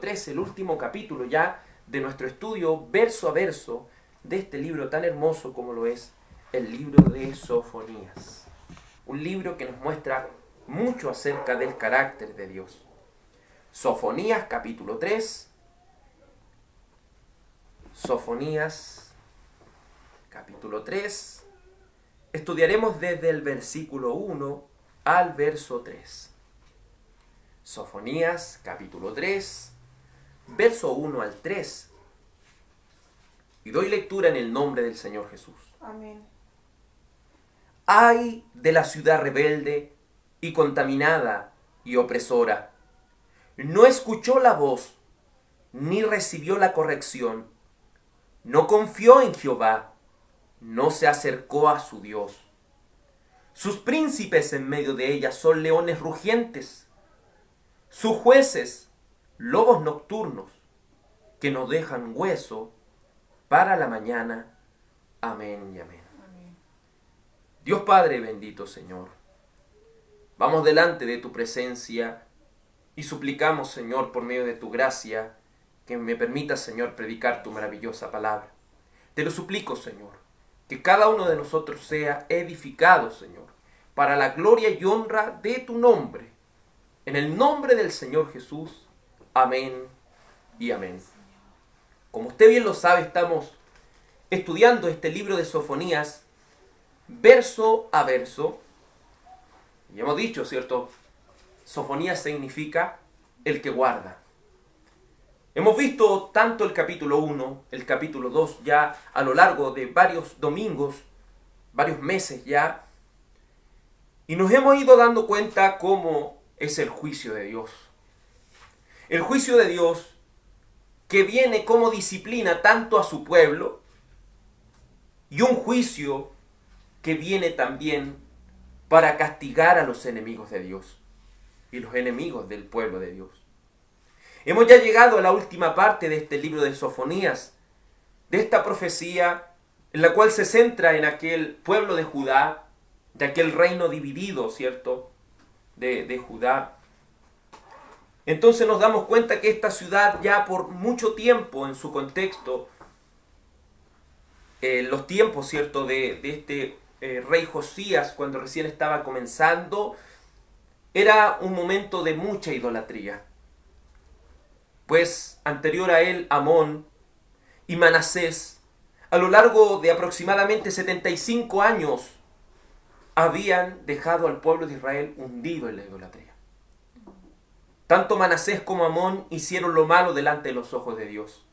capítulo 3, el último capítulo ya de nuestro estudio verso a verso de este libro tan hermoso como lo es el libro de Sofonías. Un libro que nos muestra mucho acerca del carácter de Dios. Sofonías capítulo 3. Sofonías capítulo 3. Estudiaremos desde el versículo 1 al verso 3. Sofonías capítulo 3, verso 1 al 3. Y doy lectura en el nombre del Señor Jesús. Amén. Ay de la ciudad rebelde y contaminada y opresora. No escuchó la voz, ni recibió la corrección. No confió en Jehová, no se acercó a su Dios. Sus príncipes en medio de ella son leones rugientes. Sus jueces, lobos nocturnos, que no dejan hueso para la mañana. Amén y amén. Amén. Dios Padre bendito Señor, vamos delante de tu presencia y suplicamos, Señor, por medio de tu gracia, que me permitas, Señor, predicar tu maravillosa palabra. Te lo suplico, Señor, que cada uno de nosotros sea edificado, Señor, para la gloria y honra de tu nombre. En el nombre del Señor Jesús. Amén y amén. Como usted bien lo sabe, estamos estudiando este libro de Sofonías verso a verso. Y hemos dicho, ¿cierto? Sofonías significa el que guarda. Hemos visto tanto el capítulo 1, el capítulo 2 ya a lo largo de varios domingos, varios meses ya. Y nos hemos ido dando cuenta cómo es el juicio de Dios. El juicio de Dios que viene como disciplina tanto a su pueblo y un juicio que viene también para castigar a los enemigos de Dios y los enemigos del pueblo de Dios. Hemos ya llegado a la última parte de este libro de Sofonías, de esta profecía en la cual se centra en aquel pueblo de Judá, de aquel reino dividido, ¿cierto?, de Judá. Entonces nos damos cuenta que esta ciudad ya por mucho tiempo en su contexto, los tiempos, ¿cierto?, de este rey Josías, cuando recién estaba comenzando, era un momento de mucha idolatría. Pues anterior a él, Amón y Manasés, a lo largo de aproximadamente 75 años, habían dejado al pueblo de Israel hundido en la idolatría. Tanto Manasés como Amón hicieron lo malo delante de los ojos de Dios,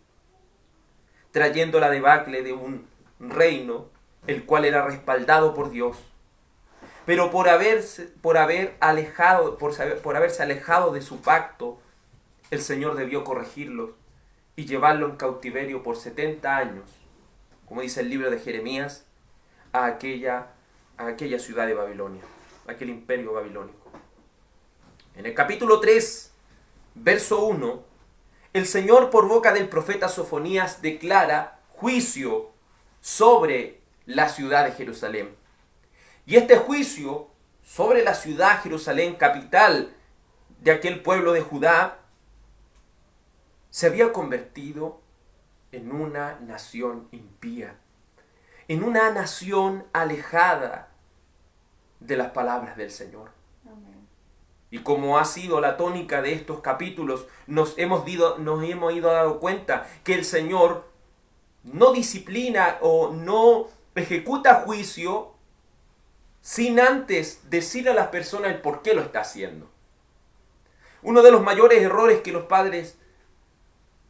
trayendo la debacle de un reino el cual era respaldado por Dios. Pero por haberse alejado de su pacto, el Señor debió corregirlos y llevarlo en cautiverio por 70 años, como dice el libro de Jeremías, a aquella ciudad de Babilonia, aquel imperio babilónico. En el capítulo 3, verso 1, el Señor por boca del profeta Sofonías declara juicio sobre la ciudad de Jerusalén. Y este juicio sobre la ciudad Jerusalén, capital de aquel pueblo de Judá, se había convertido en una nación impía, en una nación alejada de las palabras del Señor. Amén. Y como ha sido la tónica de estos capítulos, nos hemos ido dando cuenta que el Señor no disciplina o no ejecuta juicio sin antes decirle a las personas el por qué lo está haciendo. Uno de los mayores errores que los padres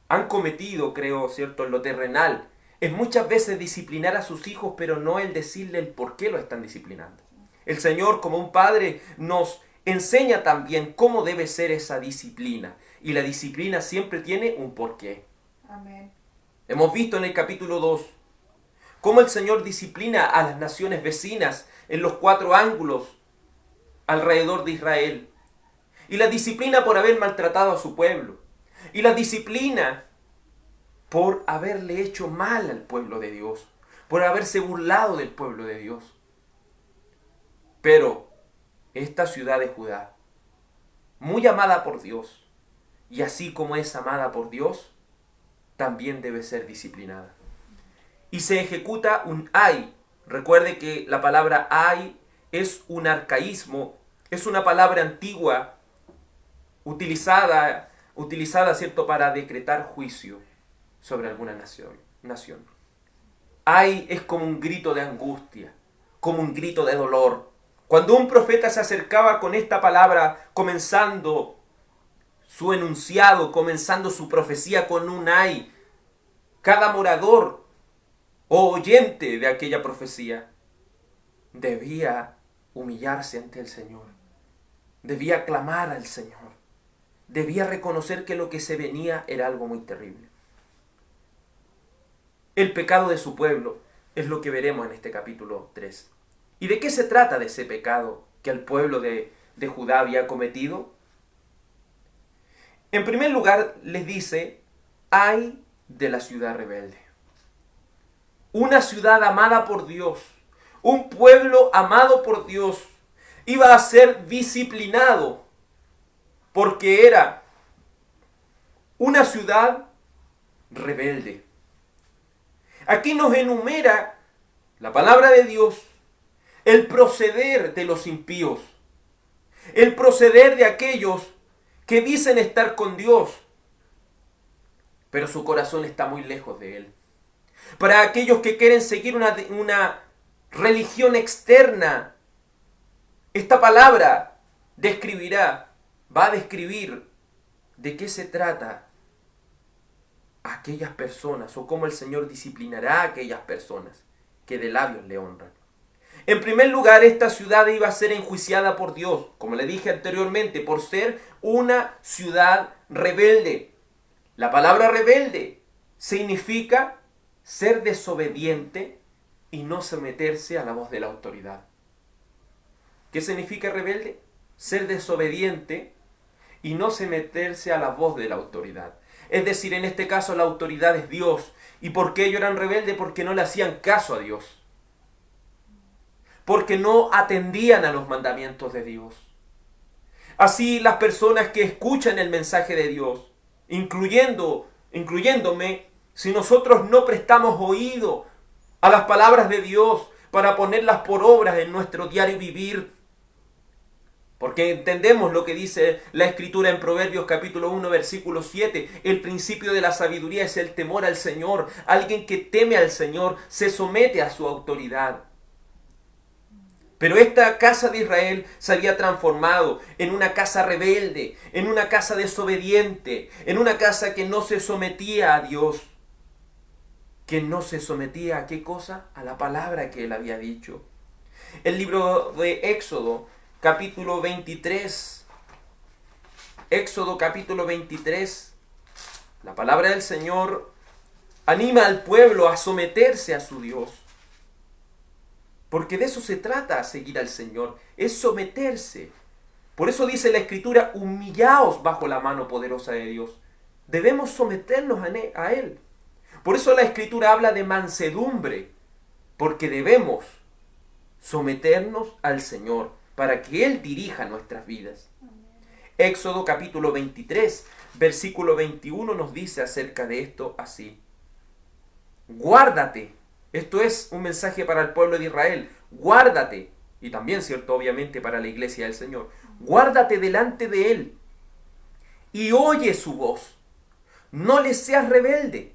han cometido, creo, ¿cierto?, en lo terrenal, es muchas veces disciplinar a sus hijos, pero no el decirle el por qué lo están disciplinando. El Señor, como un padre, nos enseña también cómo debe ser esa disciplina. Y la disciplina siempre tiene un porqué. Amén. Hemos visto en el capítulo 2 cómo el Señor disciplina a las naciones vecinas en los 4 ángulos alrededor de Israel. Y la disciplina por haber maltratado a su pueblo. Y la disciplina por haberle hecho mal al pueblo de Dios. Por haberse burlado del pueblo de Dios. Pero esta ciudad de Judá, muy amada por Dios, y así como es amada por Dios, también debe ser disciplinada. Y se ejecuta un ay. Recuerde que la palabra ay es un arcaísmo, es una palabra antigua utilizada, ¿cierto?, para decretar juicio sobre alguna nación. Ay es como un grito de angustia, como un grito de dolor. Cuando un profeta se acercaba con esta palabra, comenzando su enunciado, comenzando su profecía con un ay, cada morador o oyente de aquella profecía debía humillarse ante el Señor, debía clamar al Señor, debía reconocer que lo que se venía era algo muy terrible. El pecado de su pueblo es lo que veremos en este capítulo 3. ¿Y de qué se trata de ese pecado que el pueblo de Judá había cometido? En primer lugar, les dice, ay de la ciudad rebelde. Una ciudad amada por Dios, un pueblo amado por Dios, iba a ser disciplinado porque era una ciudad rebelde. Aquí nos enumera la palabra de Dios el proceder de los impíos, el proceder de aquellos que dicen estar con Dios, pero su corazón está muy lejos de Él. Para aquellos que quieren seguir una religión externa, esta palabra va a describir de qué se trata a aquellas personas o cómo el Señor disciplinará a aquellas personas que de labios le honran. En primer lugar, esta ciudad iba a ser enjuiciada por Dios, como le dije anteriormente, por ser una ciudad rebelde. La palabra rebelde significa ser desobediente y no someterse a la voz de la autoridad. ¿Qué significa rebelde? Ser desobediente y no someterse a la voz de la autoridad. Es decir, en este caso la autoridad es Dios. ¿Y por qué ellos eran rebeldes? Porque no le hacían caso a Dios. Porque no atendían a los mandamientos de Dios. Así las personas que escuchan el mensaje de Dios, incluyéndome, si nosotros no prestamos oído a las palabras de Dios para ponerlas por obras en nuestro diario vivir, porque entendemos lo que dice la Escritura en Proverbios capítulo 1, versículo 7. El principio de la sabiduría es el temor al Señor. Alguien que teme al Señor se somete a su autoridad. Pero esta casa de Israel se había transformado en una casa rebelde, en una casa desobediente, en una casa que no se sometía a Dios. Que no se sometía a ¿qué cosa? A la palabra que Él había dicho. El libro de Éxodo, capítulo 23. Éxodo, capítulo 23. La palabra del Señor anima al pueblo a someterse a su Dios. Porque de eso se trata, seguir al Señor, es someterse. Por eso dice la Escritura, humillaos bajo la mano poderosa de Dios. Debemos someternos a Él. Por eso la Escritura habla de mansedumbre, porque debemos someternos al Señor para que Él dirija nuestras vidas. Éxodo capítulo 23, versículo 21 nos dice acerca de esto así. Guárdate. Esto es un mensaje para el pueblo de Israel. Guárdate. Y también, cierto, obviamente para la iglesia del Señor. Guárdate delante de Él y oye su voz. No le seas rebelde,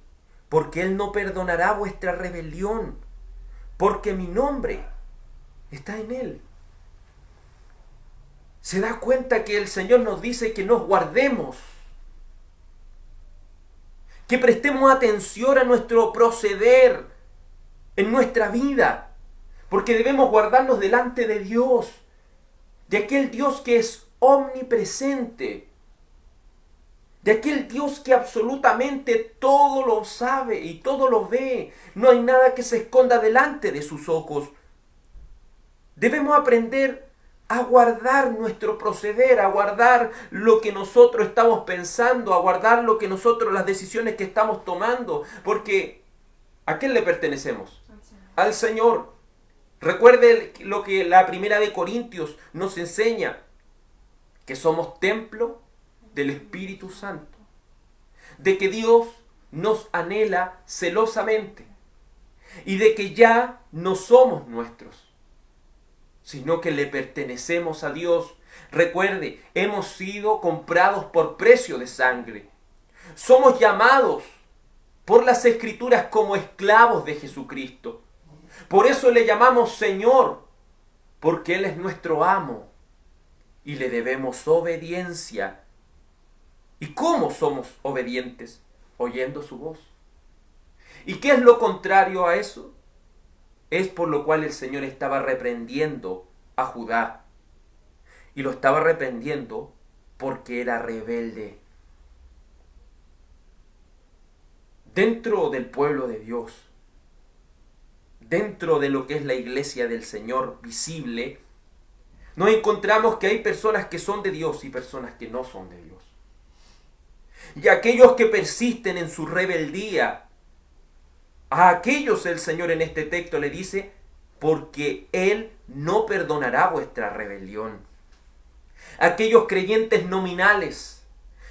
porque Él no perdonará vuestra rebelión, porque mi nombre está en Él. Se da cuenta que el Señor nos dice que nos guardemos, que prestemos atención a nuestro proceder en nuestra vida, porque debemos guardarnos delante de Dios, de aquel Dios que es omnipresente, de aquel Dios que absolutamente todo lo sabe y todo lo ve. No hay nada que se esconda delante de sus ojos. Debemos aprender a guardar nuestro proceder, a guardar lo que nosotros estamos pensando, a guardar las decisiones que estamos tomando, porque ¿a quién le pertenecemos? Al Señor. Recuerde lo que la primera de Corintios nos enseña, que somos templo del Espíritu Santo. de que Dios nos anhela celosamente y de que ya no somos nuestros, sino que le pertenecemos a Dios. Recuerde, hemos sido comprados por precio de sangre. Somos llamados por las Escrituras como esclavos de Jesucristo. Por eso le llamamos Señor, porque Él es nuestro amo y le debemos obediencia. ¿Y cómo somos obedientes? Oyendo su voz. ¿Y qué es lo contrario a eso? Es por lo cual el Señor estaba reprendiendo a Judá. Y lo estaba reprendiendo porque era rebelde. Dentro del pueblo de Dios, dentro de lo que es la iglesia del Señor visible, nos encontramos que hay personas que son de Dios y personas que no son de Dios. Y aquellos que persisten en su rebeldía, a aquellos el Señor en este texto le dice, porque Él no perdonará vuestra rebelión. Aquellos creyentes nominales,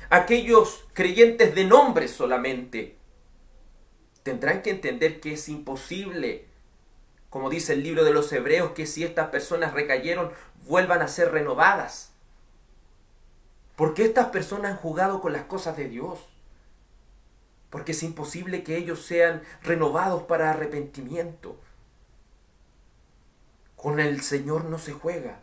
aquellos creyentes de nombre solamente, tendrán que entender que es imposible, como dice el libro de los Hebreos, que si estas personas recayeron, vuelvan a ser renovadas. Porque estas personas han jugado con las cosas de Dios. Porque es imposible que ellos sean renovados para arrepentimiento. Con el Señor no se juega.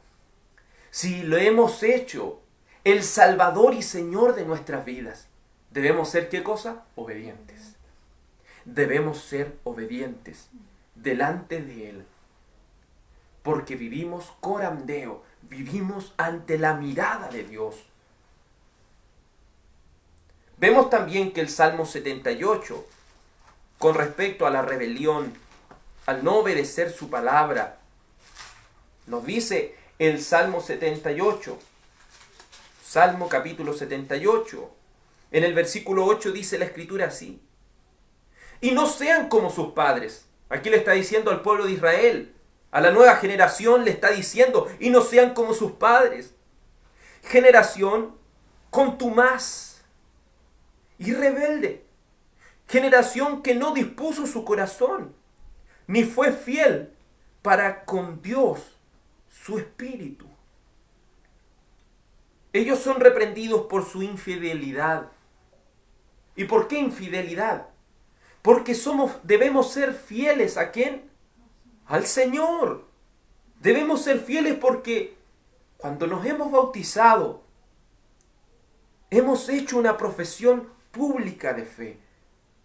Si lo hemos hecho el Salvador y Señor de nuestras vidas, debemos ser ¿qué cosa? Obedientes. Debemos ser obedientes delante de Él. Porque vivimos corandeo, vivimos ante la mirada de Dios. Vemos también que el Salmo 78, con respecto a la rebelión, al no obedecer su palabra, nos dice el Salmo 78, Salmo capítulo 78, en el versículo 8 dice la Escritura así: y no sean como sus padres. Aquí le está diciendo al pueblo de Israel, a la nueva generación le está diciendo, y no sean como sus padres. Generación contumaz y rebelde. Generación que no dispuso su corazón, ni fue fiel para con Dios, su espíritu. Ellos son reprendidos por su infidelidad. ¿Y por qué infidelidad? Porque debemos ser fieles ¿a quién? Al Señor. Debemos ser fieles porque cuando nos hemos bautizado, hemos hecho una profesión pública de fe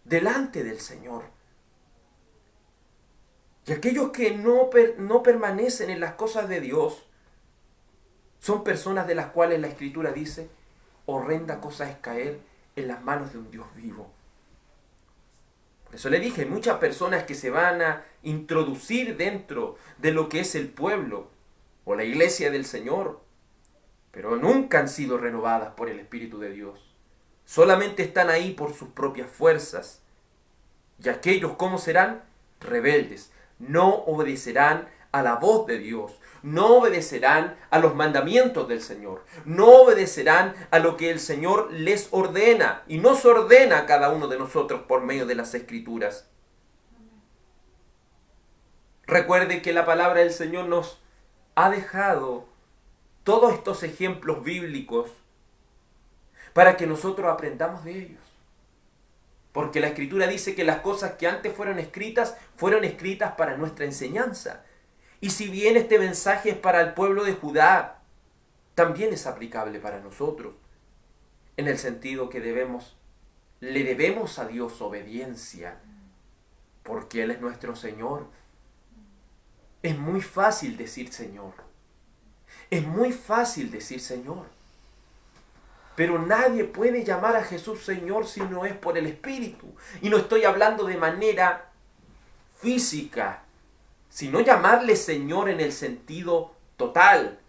delante del Señor. Y aquellos que no permanecen en las cosas de Dios son personas de las cuales la Escritura dice, horrenda cosa es caer en las manos de un Dios vivo. Por eso le dije, hay muchas personas que se van a introducir dentro de lo que es el pueblo o la iglesia del Señor, pero nunca han sido renovadas por el Espíritu de Dios. Solamente están ahí por sus propias fuerzas. Y aquellos, ¿cómo serán? Rebeldes. No obedecerán a la voz de Dios. No obedecerán a los mandamientos del Señor. No obedecerán a lo que el Señor les ordena. Y nos ordena a cada uno de nosotros por medio de las Escrituras. Recuerde que la palabra del Señor nos ha dejado todos estos ejemplos bíblicos para que nosotros aprendamos de ellos. Porque la Escritura dice que las cosas que antes fueron escritas para nuestra enseñanza. Y si bien este mensaje es para el pueblo de Judá, también es aplicable para nosotros. En el sentido que le debemos a Dios obediencia, porque Él es nuestro Señor. Es muy fácil decir Señor. Es muy fácil decir Señor. Pero nadie puede llamar a Jesús Señor si no es por el Espíritu. Y no estoy hablando de manera física, sino llamarle Señor en el sentido total.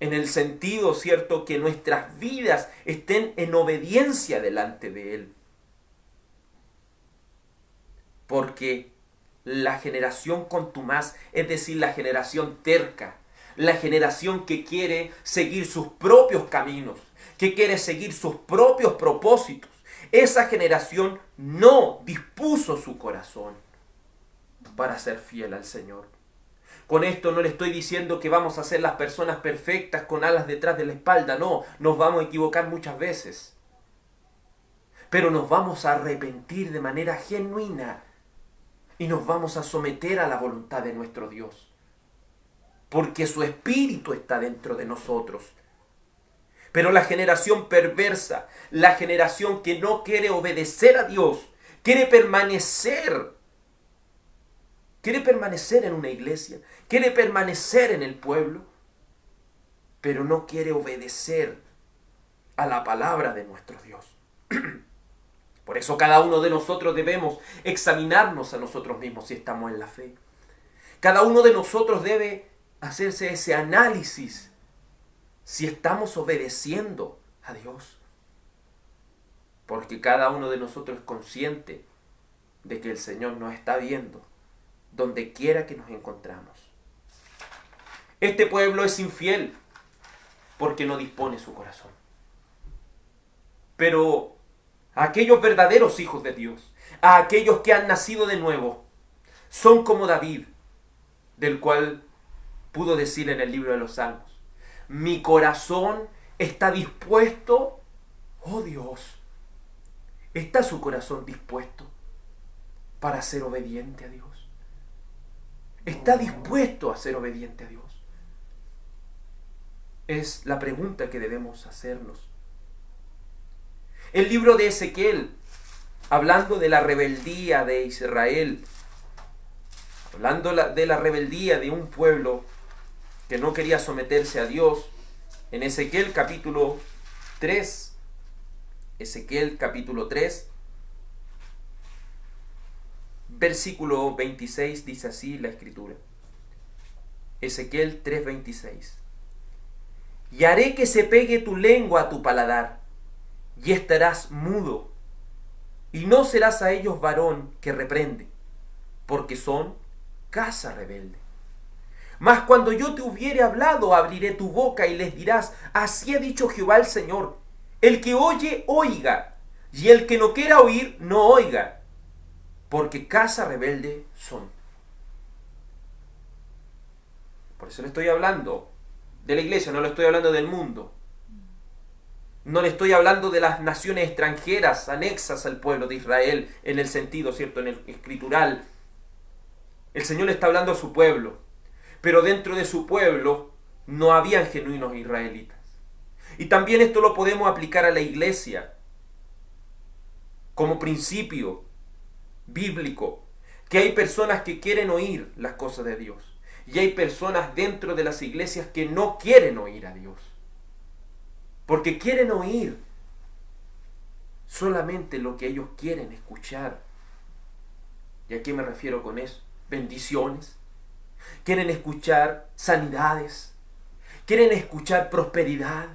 En el sentido, ¿cierto?, que nuestras vidas estén en obediencia delante de Él. Porque la generación contumaz, es decir, la generación terca, la generación que quiere seguir sus propios caminos, que quiere seguir sus propios propósitos, Esa generación no dispuso su corazón para ser fiel al Señor. Con esto no le estoy diciendo que vamos a ser las personas perfectas con alas detrás de la espalda. No, nos vamos a equivocar muchas veces. Pero nos vamos a arrepentir de manera genuina y nos vamos a someter a la voluntad de nuestro Dios. Porque su Espíritu está dentro de nosotros. Pero la generación perversa, la generación que no quiere obedecer a Dios, quiere permanecer en una iglesia, quiere permanecer en el pueblo, pero no quiere obedecer a la palabra de nuestro Dios. Por eso cada uno de nosotros debemos examinarnos a nosotros mismos si estamos en la fe. Cada uno de nosotros debe hacerse ese análisis si estamos obedeciendo a Dios. Porque cada uno de nosotros es consciente de que el Señor nos está viendo donde quiera que nos encontramos. Este pueblo es infiel porque no dispone su corazón. Pero a aquellos verdaderos hijos de Dios, a aquellos que han nacido de nuevo, son como David, del cual pudo decir en el libro de los Salmos: mi corazón está dispuesto, oh Dios. ¿Está su corazón dispuesto para ser obediente a Dios? ¿Está dispuesto a ser obediente a Dios? Es la pregunta que debemos hacernos. El libro de Ezequiel, hablando de la rebeldía de Israel, hablando de la rebeldía de un pueblo que no quería someterse a Dios, en Ezequiel capítulo 3, versículo 26, dice así la Escritura. Ezequiel 3:26. Y haré que se pegue tu lengua a tu paladar, y estarás mudo, y no serás a ellos varón que reprende, porque son casa rebelde. Mas cuando yo te hubiere hablado, abriré tu boca y les dirás: así ha dicho Jehová el Señor. El que oye, oiga, y el que no quiera oír, no oiga, porque casa rebelde son. Por eso le estoy hablando de la iglesia, no le estoy hablando del mundo. No le estoy hablando de las naciones extranjeras anexas al pueblo de Israel, en el sentido, ¿cierto?, en el escritural. El Señor le está hablando a su pueblo, pero dentro de su pueblo no habían genuinos israelitas. Y también esto lo podemos aplicar a la iglesia como principio bíblico, que hay personas que quieren oír las cosas de Dios y hay personas dentro de las iglesias que no quieren oír a Dios, porque quieren oír solamente lo que ellos quieren escuchar. ¿Y a qué me refiero con eso? Bendiciones. Quieren escuchar sanidades, quieren escuchar prosperidad,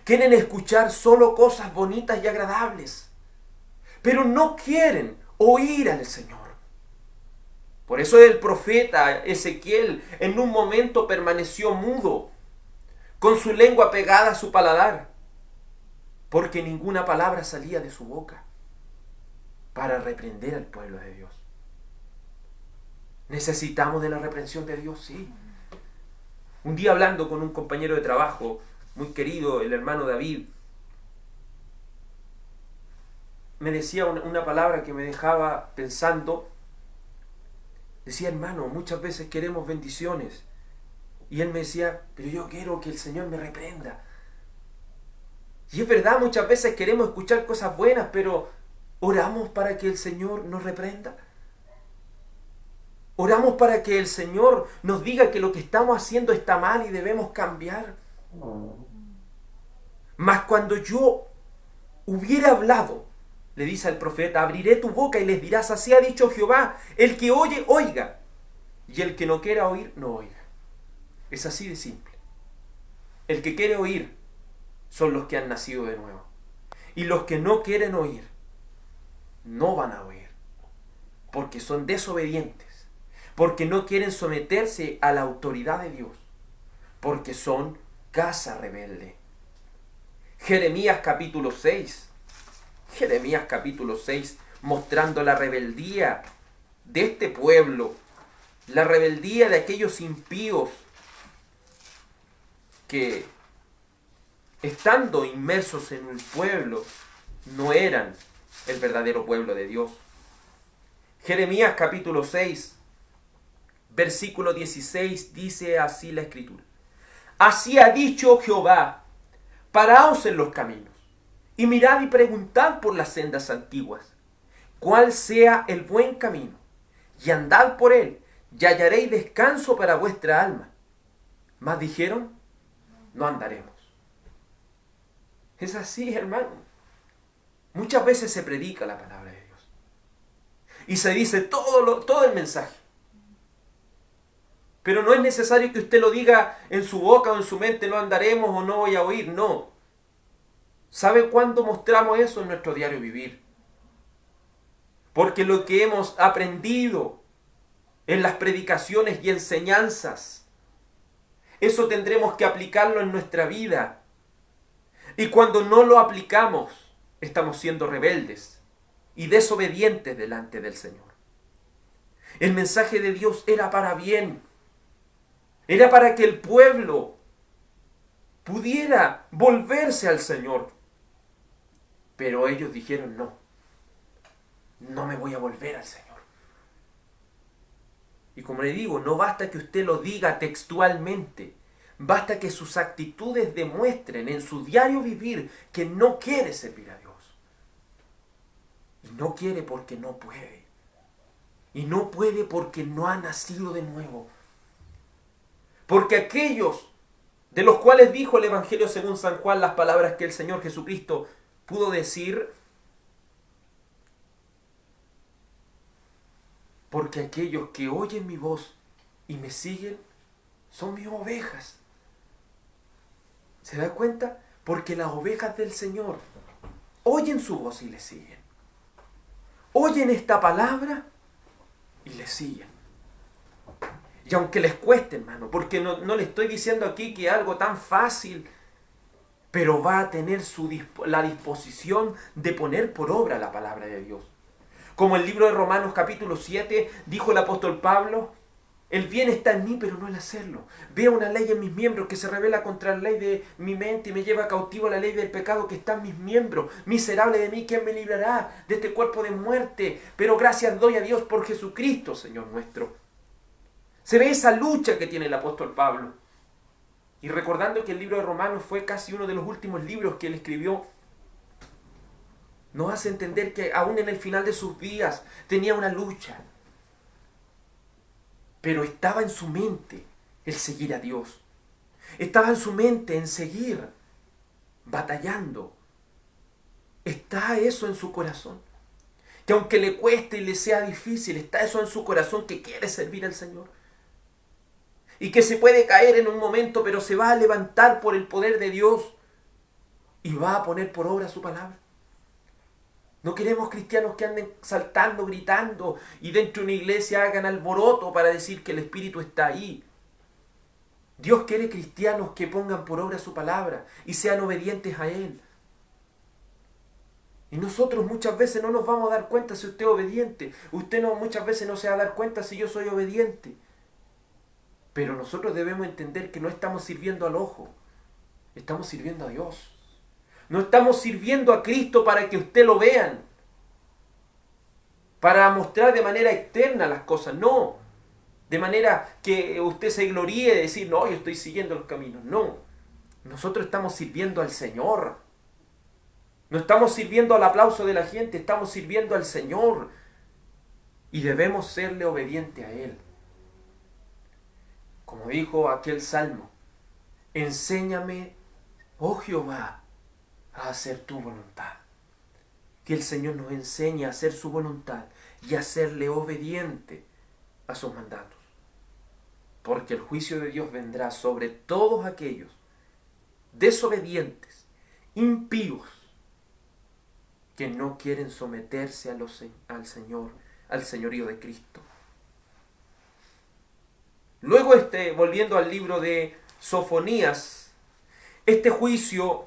quieren escuchar solo cosas bonitas y agradables, pero no quieren oír al Señor. Por eso el profeta Ezequiel en un momento permaneció mudo, con su lengua pegada a su paladar, porque ninguna palabra salía de su boca para reprender al pueblo de Dios. ¿Necesitamos de la reprensión de Dios? Sí. Un día, hablando con un compañero de trabajo muy querido, el hermano David, me decía una palabra que me dejaba pensando. Decía: hermano, muchas veces queremos bendiciones. Y él me decía: pero yo quiero que el Señor me reprenda. Y es verdad, muchas veces queremos escuchar cosas buenas, pero ¿oramos para que el Señor nos reprenda? ¿Oramos para que el Señor nos diga que lo que estamos haciendo está mal y debemos cambiar? Mas cuando yo hubiera hablado, le dice al profeta, abriré tu boca y les dirás: así ha dicho Jehová, el que oye, oiga, y el que no quiera oír, no oiga. Es así de simple. El que quiere oír son los que han nacido de nuevo. Y los que no quieren oír, no van a oír, porque son desobedientes, porque no quieren someterse a la autoridad de Dios, porque son casa rebelde. Jeremías capítulo 6. Jeremías capítulo 6, mostrando la rebeldía de este pueblo, la rebeldía de aquellos impíos que, estando inmersos en el pueblo, no eran el verdadero pueblo de Dios. Jeremías capítulo 6, versículo 16, dice así la Escritura. Así ha dicho Jehová, paraos en los caminos, y mirad y preguntad por las sendas antiguas, cuál sea el buen camino, y andad por él, y hallaréis descanso para vuestra alma. Mas dijeron, no andaremos. Es así, hermano. Muchas veces se predica la palabra de Dios. Y se dice todo el mensaje. Pero no es necesario que usted lo diga en su boca o en su mente, no andaremos o no voy a oír. No. ¿Sabe cuándo mostramos eso en nuestro diario vivir? Porque lo que hemos aprendido en las predicaciones y enseñanzas, eso tendremos que aplicarlo en nuestra vida. Y cuando no lo aplicamos, estamos siendo rebeldes y desobedientes delante del Señor. El mensaje de Dios era para bien. Era para que el pueblo pudiera volverse al Señor. Pero ellos dijeron, no me voy a volver al Señor. Y como le digo, no basta que usted lo diga textualmente. Basta que sus actitudes demuestren en su diario vivir que no quiere servir a Dios. Y no quiere porque no puede. Y no puede porque no ha nacido de nuevo. Porque aquellos de los cuales dijo el Evangelio según San Juan las palabras que el Señor Jesucristo pudo decir, porque aquellos que oyen mi voz y me siguen son mis ovejas. ¿Se da cuenta? Porque las ovejas del Señor oyen su voz y le siguen. Oyen esta palabra y le siguen. Y aunque les cueste, hermano, porque no le estoy diciendo aquí que es algo tan fácil, pero va a tener la disposición de poner por obra la palabra de Dios. Como el libro de Romanos capítulo 7 dijo el apóstol Pablo, el bien está en mí, pero no el hacerlo. Veo una ley en mis miembros que se revela contra la ley de mi mente y me lleva cautivo a la ley del pecado que está en mis miembros. Miserable de mí, ¿quién me librará de este cuerpo de muerte? Pero gracias doy a Dios por Jesucristo, Señor nuestro. Se ve esa lucha que tiene el apóstol Pablo. Y recordando que el libro de Romanos fue casi uno de los últimos libros que él escribió, nos hace entender que aún en el final de sus días tenía una lucha. Pero estaba en su mente el seguir a Dios. Estaba en su mente en seguir batallando. Está eso en su corazón. Que aunque le cueste y le sea difícil, está eso en su corazón que quiere servir al Señor. Y que se puede caer en un momento, pero se va a levantar por el poder de Dios y va a poner por obra su palabra. No queremos cristianos que anden saltando, gritando y dentro de una iglesia hagan alboroto para decir que el Espíritu está ahí. Dios quiere cristianos que pongan por obra su palabra y sean obedientes a Él. Y nosotros muchas veces no nos vamos a dar cuenta si usted es obediente. Usted muchas veces no se va a dar cuenta si yo soy obediente. Pero nosotros debemos entender que no estamos sirviendo al ojo. Estamos sirviendo a Dios. No estamos sirviendo a Cristo para que usted lo vean. Para mostrar de manera externa las cosas. No. De manera que usted se gloríe de decir, no, yo estoy siguiendo los caminos. No. Nosotros estamos sirviendo al Señor. No estamos sirviendo al aplauso de la gente. Estamos sirviendo al Señor. Y debemos serle obedientes a Él. Como dijo aquel salmo, enséñame, oh Jehová, a hacer tu voluntad. Que el Señor nos enseñe a hacer su voluntad y a serle obediente a sus mandatos. Porque el juicio de Dios vendrá sobre todos aquellos desobedientes, impíos, que no quieren someterse al Señor, al señorío de Cristo. Luego, volviendo al libro de Sofonías, este juicio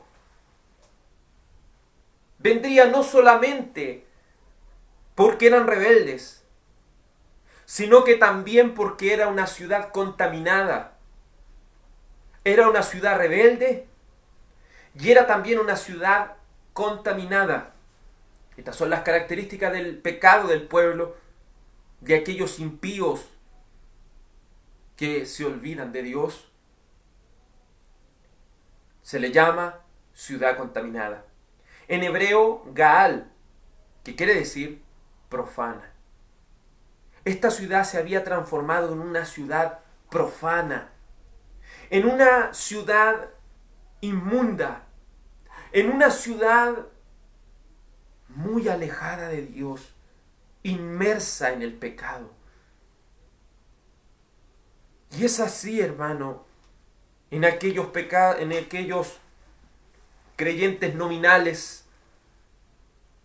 vendría no solamente porque eran rebeldes, sino que también porque era una ciudad contaminada. Era una ciudad rebelde y era también una ciudad contaminada. Estas son las características del pecado del pueblo, de aquellos impíos que se olvidan de Dios. Se le llama ciudad contaminada. En hebreo, Gaal, que quiere decir profana. Esta ciudad se había transformado en una ciudad profana, en una ciudad inmunda, en una ciudad muy alejada de Dios, inmersa en el pecado. Y es así, hermano, en aquellos creyentes nominales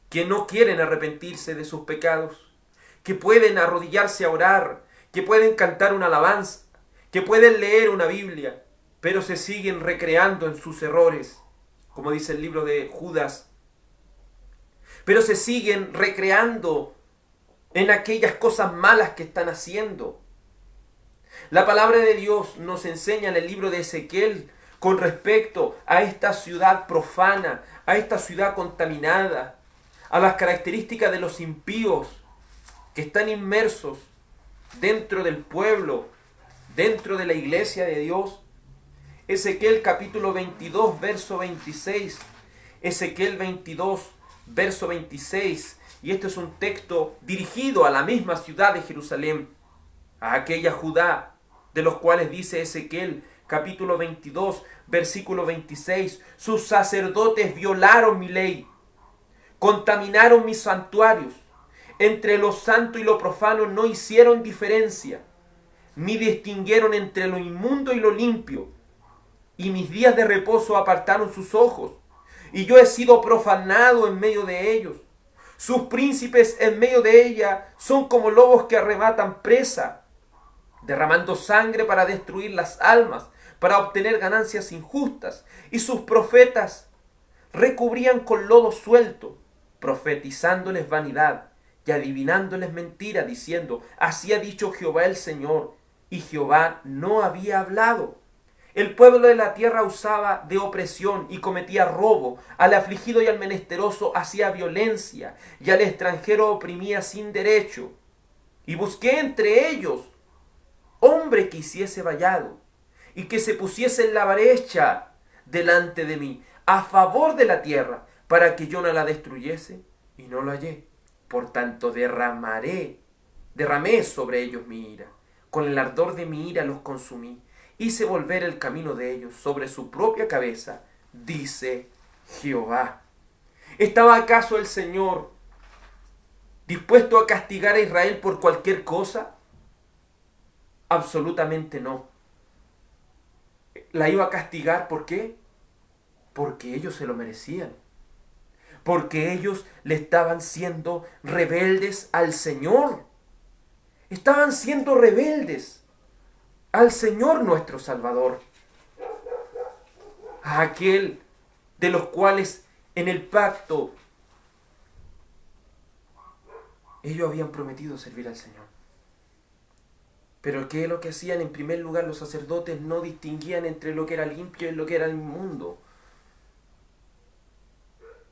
que no quieren arrepentirse de sus pecados, que pueden arrodillarse a orar, que pueden cantar una alabanza, que pueden leer una Biblia, pero se siguen recreando en sus errores, como dice el libro de Judas. Pero se siguen recreando en aquellas cosas malas que están haciendo. La palabra de Dios nos enseña en el libro de Ezequiel con respecto a esta ciudad profana, a esta ciudad contaminada, a las características de los impíos que están inmersos dentro del pueblo, dentro de la iglesia de Dios. Ezequiel capítulo 22, verso 26. Ezequiel 22, verso 26. Y este es un texto dirigido a la misma ciudad de Jerusalén, a aquella Judá, de los cuales dice Ezequiel capítulo 22, versículo 26. Sus sacerdotes violaron mi ley, contaminaron mis santuarios. Entre lo santo y lo profano no hicieron diferencia, ni distinguieron entre lo inmundo y lo limpio. Y mis días de reposo apartaron sus ojos, y yo he sido profanado en medio de ellos. Sus príncipes en medio de ella son como lobos que arrebatan presa, derramando sangre para destruir las almas, para obtener ganancias injustas. Y sus profetas recubrían con lodo suelto, profetizándoles vanidad y adivinándoles mentira, diciendo: así ha dicho Jehová el Señor. Y Jehová no había hablado. El pueblo de la tierra usaba de opresión y cometía robo. Al afligido y al menesteroso hacía violencia, y al extranjero oprimía sin derecho. Y busqué entre ellos hombre que hiciese vallado, y que se pusiese en la brecha delante de mí, a favor de la tierra, para que yo no la destruyese, y no lo hallé. Por tanto derramé sobre ellos mi ira. Con el ardor de mi ira los consumí. Hice volver el camino de ellos sobre su propia cabeza, dice Jehová. ¿Estaba acaso el Señor dispuesto a castigar a Israel por cualquier cosa? Absolutamente no. La iba a castigar, ¿por qué? Porque ellos se lo merecían. Porque ellos le estaban siendo rebeldes al Señor. Estaban siendo rebeldes al Señor nuestro Salvador, a aquel de los cuales en el pacto ellos habían prometido servir al Señor. Pero ¿qué es lo que hacían? En primer lugar, los sacerdotes no distinguían entre lo que era limpio y lo que era inmundo.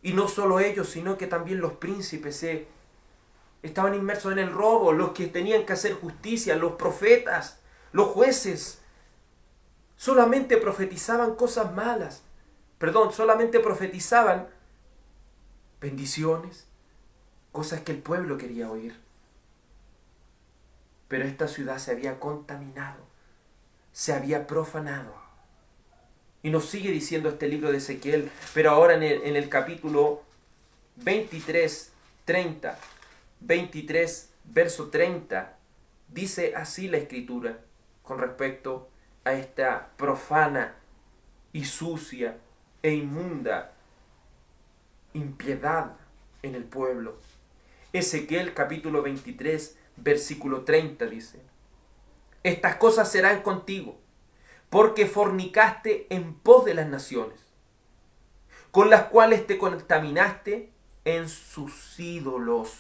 Y no solo ellos, sino que también los príncipes estaban inmersos en el robo, los que tenían que hacer justicia, los profetas, los jueces, solamente profetizaban cosas malas. Solamente profetizaban bendiciones, cosas que el pueblo quería oír. Pero esta ciudad se había contaminado, se había profanado. Y nos sigue diciendo este libro de Ezequiel, pero ahora en el capítulo 23, verso 30, dice así la Escritura con respecto a esta profana y sucia e inmunda impiedad en el pueblo. Ezequiel capítulo 23, versículo 30 dice: estas cosas serán contigo, porque fornicaste en pos de las naciones, con las cuales te contaminaste en sus ídolos.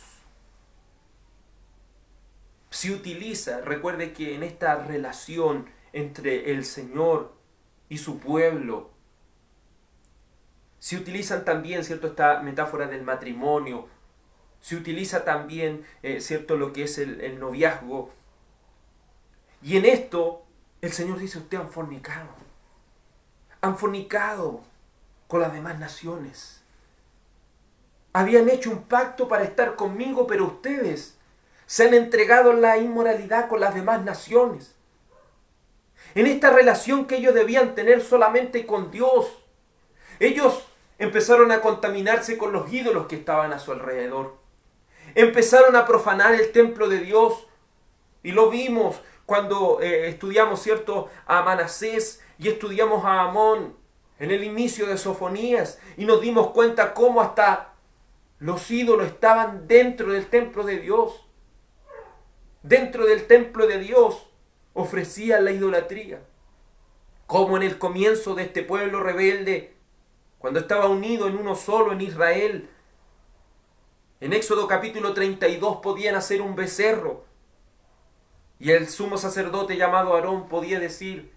Se utiliza, recuerde que en esta relación entre el Señor y su pueblo, se utilizan también, ¿cierto?, esta metáfora del matrimonio. Se utiliza también, ¿cierto?, lo que es el noviazgo. Y en esto, el Señor dice, ustedes han fornicado. Han fornicado con las demás naciones. Habían hecho un pacto para estar conmigo, pero ustedes se han entregado en la inmoralidad con las demás naciones. En esta relación que ellos debían tener solamente con Dios, ellos empezaron a contaminarse con los ídolos que estaban a su alrededor. Empezaron a profanar el templo de Dios. Y lo vimos cuando estudiamos, ¿cierto?, a Manasés y estudiamos a Amón en el inicio de Sofonías. Y nos dimos cuenta cómo hasta los ídolos estaban dentro del templo de Dios. Dentro del templo de Dios ofrecían la idolatría. Como en el comienzo de este pueblo rebelde, cuando estaba unido en uno solo en Israel, en Éxodo capítulo 32 podían hacer un becerro. Y el sumo sacerdote llamado Aarón podía decir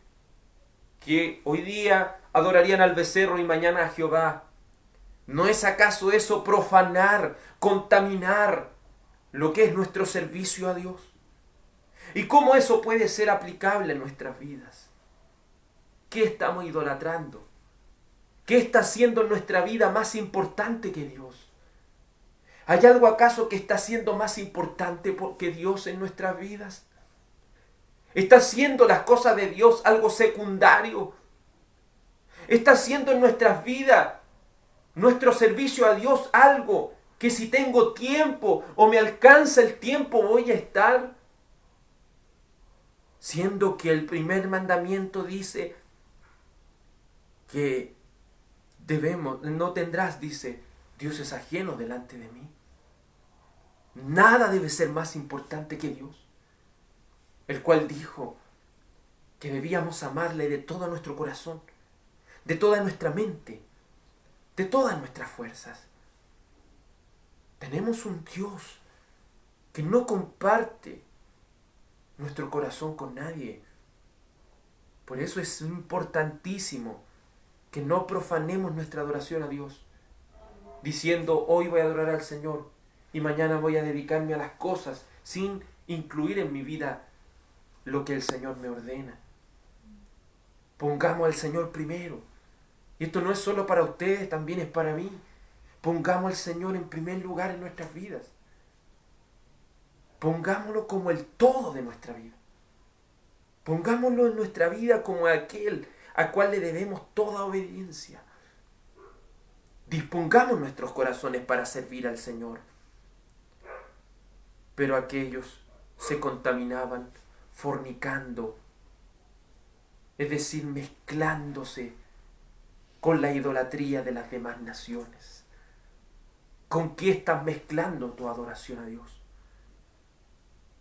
que hoy día adorarían al becerro y mañana a Jehová. ¿No es acaso eso profanar, contaminar lo que es nuestro servicio a Dios? ¿Y cómo eso puede ser aplicable en nuestras vidas? ¿Qué estamos idolatrando? ¿Qué está haciendo en nuestra vida más importante que Dios? ¿Hay algo acaso que está siendo más importante que Dios en nuestras vidas? ¿Está haciendo las cosas de Dios algo secundario? ¿Está haciendo en nuestras vidas nuestro servicio a Dios algo que si tengo tiempo o me alcanza el tiempo voy a estar? Siendo que el primer mandamiento dice que no tendrás, dice, dioses ajenos delante de mí. Nada debe ser más importante que Dios, el cual dijo que debíamos amarle de todo nuestro corazón, de toda nuestra mente, de todas nuestras fuerzas. Tenemos un Dios que no comparte nuestro corazón con nadie. Por eso es importantísimo que no profanemos nuestra adoración a Dios, diciendo hoy voy a adorar al Señor y mañana voy a dedicarme a las cosas sin incluir en mi vida lo que el Señor me ordena. Pongamos al Señor primero. Y esto no es solo para ustedes, también es para mí. Pongamos al Señor en primer lugar en nuestras vidas. Pongámoslo como el todo de nuestra vida. Pongámoslo en nuestra vida como aquel al cual le debemos toda obediencia. Dispongamos nuestros corazones para servir al Señor. Pero aquellos se contaminaban fornicando, es decir, mezclándose con la idolatría de las demás naciones. ¿Con qué estás mezclando tu adoración a Dios?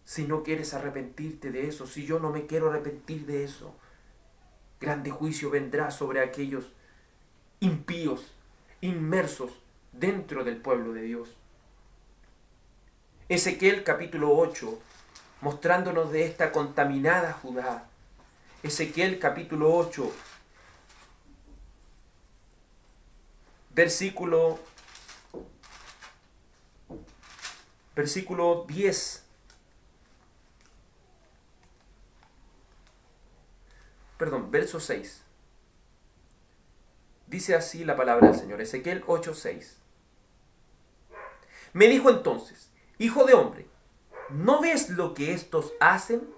Si no quieres arrepentirte de eso, si yo no me quiero arrepentir de eso, grande juicio vendrá sobre aquellos impíos, inmersos dentro del pueblo de Dios. Ezequiel capítulo 8, mostrándonos de esta contaminada Judá. Ezequiel capítulo 8, versículo 10. Verso 6. Dice así la palabra del Señor, Ezequiel 8:6. Me dijo entonces, hijo de hombre, ¿no ves lo que estos hacen?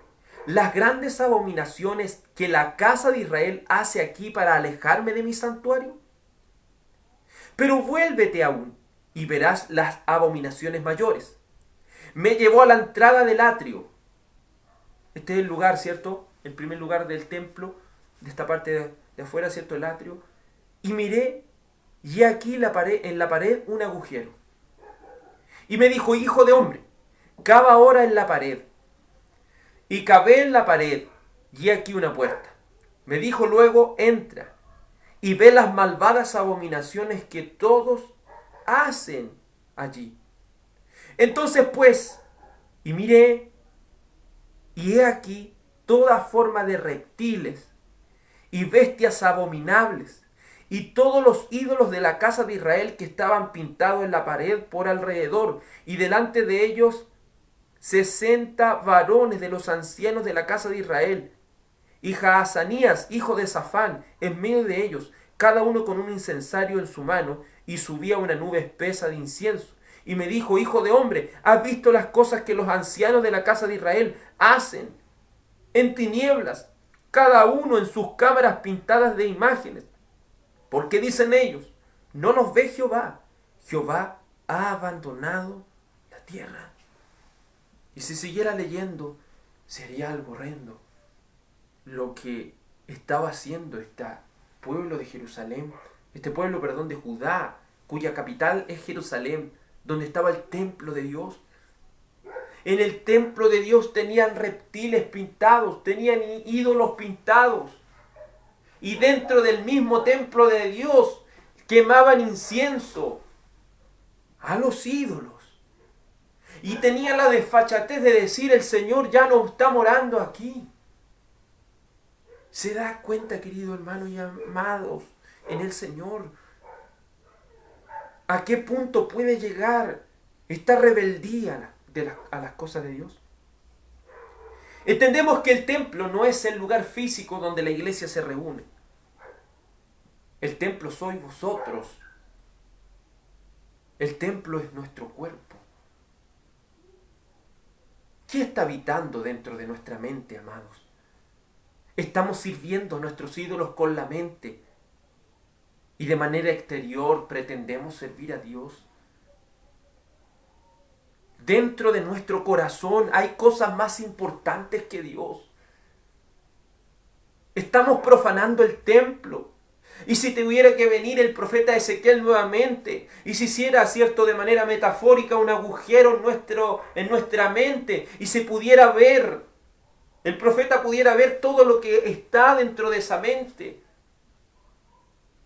Las grandes abominaciones que la casa de Israel hace aquí para alejarme de mi santuario. Pero vuélvete aún y verás las abominaciones mayores. Me llevó a la entrada del atrio. Este es el lugar, ¿cierto? El primer lugar del templo, de esta parte de afuera, ¿cierto? El atrio. Y miré, y aquí en la pared un agujero. Y me dijo, hijo de hombre, cava ahora en la pared. Y cavé en la pared, y aquí una puerta. Me dijo luego, entra, y ve las malvadas abominaciones que todos hacen allí. Entonces pues, y miré, y he aquí toda forma de reptiles y bestias abominables, y todos los ídolos de la casa de Israel que estaban pintados en la pared por alrededor, y delante de ellos 60 varones de los ancianos de la casa de Israel, y Jaazanías, hijo de Safán, en medio de ellos, cada uno con un incensario en su mano, y subía una nube espesa de incienso. Y me dijo: hijo de hombre, ¿has visto las cosas que los ancianos de la casa de Israel hacen en tinieblas, cada uno en sus cámaras pintadas de imágenes? Porque dicen ellos: no nos ve Jehová, Jehová ha abandonado la tierra. Y si siguiera leyendo, sería algo horrendo lo que estaba haciendo este pueblo de Jerusalén, de Judá, cuya capital es Jerusalén, donde estaba el templo de Dios. En el templo de Dios tenían reptiles pintados, tenían ídolos pintados. Y dentro del mismo templo de Dios quemaban incienso a los ídolos. Y tenía la desfachatez de decir: el Señor ya no está morando aquí. ¿Se da cuenta, querido hermano y amados en el Señor, a qué punto puede llegar esta rebeldía a las cosas de Dios? Entendemos que el templo no es el lugar físico donde la iglesia se reúne. El templo sois vosotros. El templo es nuestro cuerpo. ¿Qué está habitando dentro de nuestra mente, amados? ¿Estamos sirviendo a nuestros ídolos con la mente y de manera exterior pretendemos servir a Dios? Dentro de nuestro corazón hay cosas más importantes que Dios. Estamos profanando el templo. Y si tuviera que venir el profeta Ezequiel nuevamente y se hiciera, cierto, de manera metafórica un agujero en nuestra mente y se pudiera ver, el profeta pudiera ver todo lo que está dentro de esa mente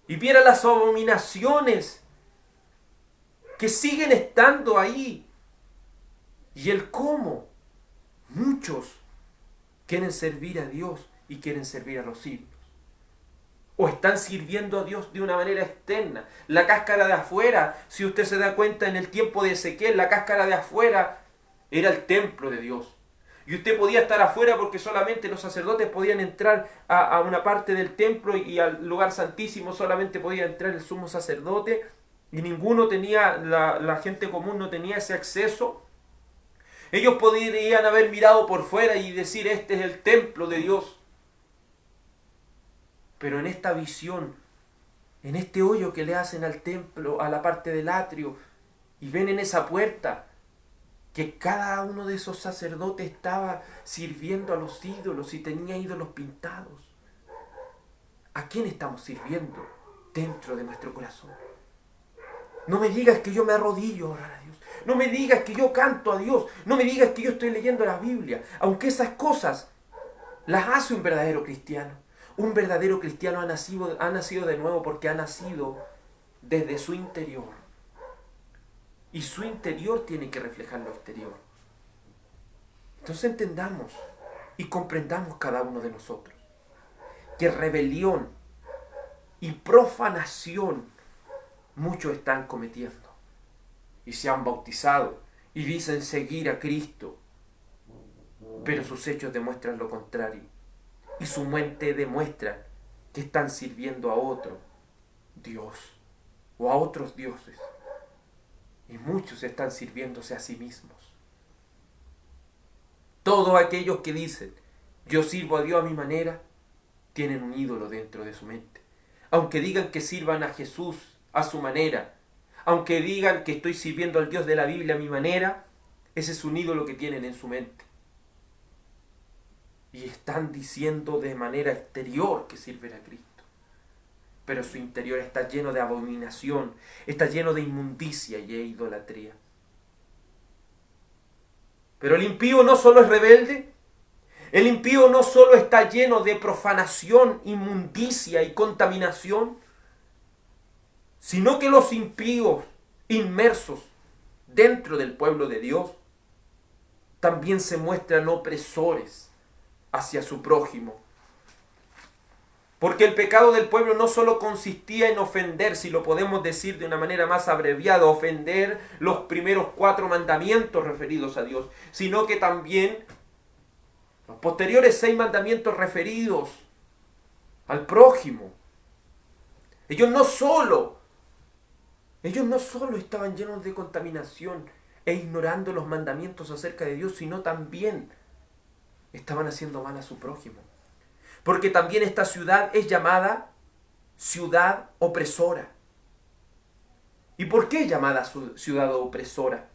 y viera las abominaciones que siguen estando ahí y el cómo muchos quieren servir a Dios y quieren servir a los ídolos. O están sirviendo a Dios de una manera externa. La cáscara de afuera, si usted se da cuenta, en el tiempo de Ezequiel, la cáscara de afuera era el templo de Dios. Y usted podía estar afuera porque solamente los sacerdotes podían entrar a una parte del templo y al lugar santísimo solamente podía entrar el sumo sacerdote. Y ninguno tenía, la gente común no tenía ese acceso. Ellos podrían haber mirado por fuera y decir: este es el templo de Dios. Pero en esta visión, en este hoyo que le hacen al templo, a la parte del atrio, y ven en esa puerta que cada uno de esos sacerdotes estaba sirviendo a los ídolos y tenía ídolos pintados. ¿A quién estamos sirviendo dentro de nuestro corazón? No me digas que yo me arrodillo a orar a Dios. No me digas que yo canto a Dios. No me digas que yo estoy leyendo la Biblia. Aunque esas cosas las hace un verdadero cristiano. Un verdadero cristiano ha nacido de nuevo porque ha nacido desde su interior. Y su interior tiene que reflejar lo exterior. Entonces entendamos y comprendamos cada uno de nosotros que rebelión y profanación muchos están cometiendo. Y se han bautizado y dicen seguir a Cristo, pero sus hechos demuestran lo contrario. Y su mente demuestra que están sirviendo a otro Dios o a otros dioses. Y muchos están sirviéndose a sí mismos. Todos aquellos que dicen yo sirvo a Dios a mi manera, tienen un ídolo dentro de su mente. Aunque digan que sirvan a Jesús a su manera, aunque digan que estoy sirviendo al Dios de la Biblia a mi manera, ese es un ídolo que tienen en su mente. Y están diciendo de manera exterior que sirven a Cristo. Pero su interior está lleno de abominación, está lleno de inmundicia y de idolatría. Pero el impío no solo es rebelde, el impío no solo está lleno de profanación, inmundicia y contaminación, sino que los impíos inmersos dentro del pueblo de Dios, también se muestran opresores hacia su prójimo. Porque el pecado del pueblo no solo consistía en ofender, si lo podemos decir de una manera más abreviada, ofender los primeros 4 mandamientos referidos a Dios, sino que también los posteriores 6 mandamientos referidos al prójimo. Ellos no solo estaban llenos de contaminación e ignorando los mandamientos acerca de Dios, sino también estaban haciendo mal a su prójimo. Porque también esta ciudad es llamada ciudad opresora. ¿Y por qué es llamada ciudad opresora?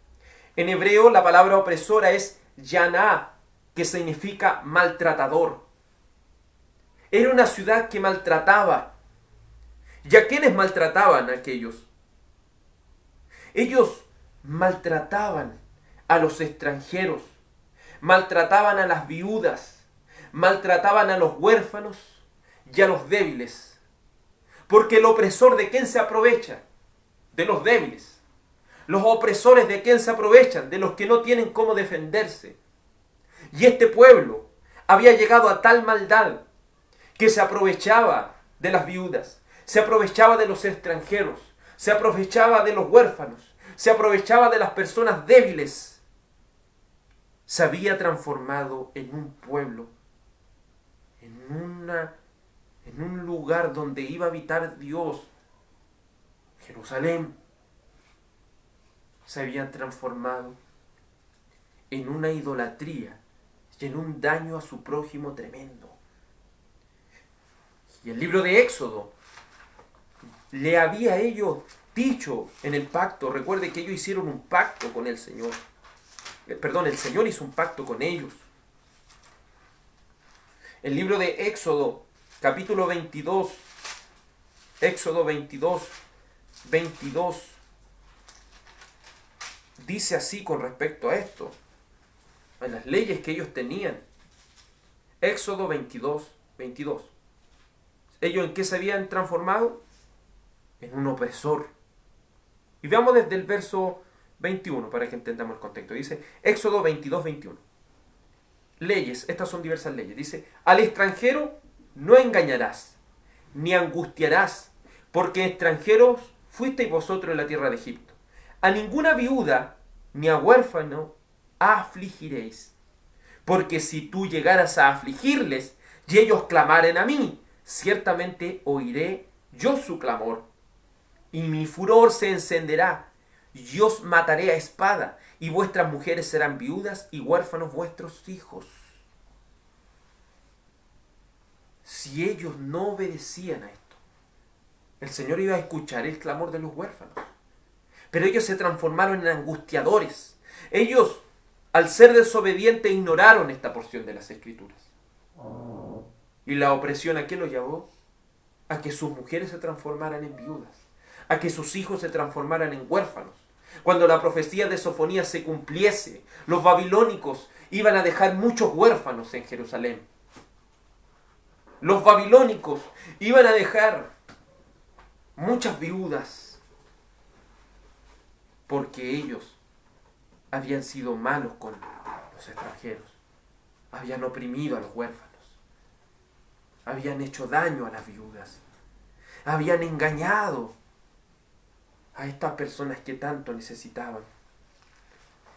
En hebreo la palabra opresora es yaná, que significa maltratador. Era una ciudad que maltrataba. ¿Y a quiénes maltrataban aquellos? Ellos maltrataban a los extranjeros, maltrataban a las viudas, maltrataban a los huérfanos y a los débiles. Porque el opresor, ¿de quién se aprovecha? De los débiles. Los opresores, ¿de quién se aprovechan? De los que no tienen cómo defenderse. Y este pueblo había llegado a tal maldad que se aprovechaba de las viudas, se aprovechaba de los extranjeros, se aprovechaba de los huérfanos, se aprovechaba de las personas débiles. Se había transformado en un pueblo, en un lugar donde iba a habitar Dios. Jerusalén se había transformado en una idolatría y en un daño a su prójimo tremendo. Y el libro de Éxodo le había a ellos dicho en el pacto, recuerde que ellos hicieron un pacto con el Señor. El Señor hizo un pacto con ellos. El libro de Éxodo, capítulo 22, Éxodo 22, dice así con respecto a esto, a las leyes que ellos tenían. Éxodo 22. ¿Ellos en qué se habían transformado? En un opresor. Y veamos desde el verso 21 para que entendamos el contexto. Dice Éxodo 22:21. Leyes, estas son diversas leyes. Dice, al extranjero no engañarás, ni angustiarás, porque extranjeros fuisteis vosotros en la tierra de Egipto. A ninguna viuda ni a huérfano afligiréis, porque si tú llegaras a afligirles y ellos clamaren a mí, ciertamente oiré yo su clamor, y mi furor se encenderá, y os mataré a espada, y vuestras mujeres serán viudas y huérfanos vuestros hijos. Si ellos no obedecían a esto, el Señor iba a escuchar el clamor de los huérfanos. Pero ellos se transformaron en angustiadores. Ellos, al ser desobedientes, ignoraron esta porción de las Escrituras. Y la opresión, ¿a qué lo llevó? A que sus mujeres se transformaran en viudas, a que sus hijos se transformaran en huérfanos. Cuando la profecía de Sofonías se cumpliese, los babilónicos iban a dejar muchos huérfanos en Jerusalén. Los babilónicos iban a dejar muchas viudas, porque ellos habían sido malos con los extranjeros, habían oprimido a los huérfanos, habían hecho daño a las viudas, habían engañado a estas personas que tanto necesitaban.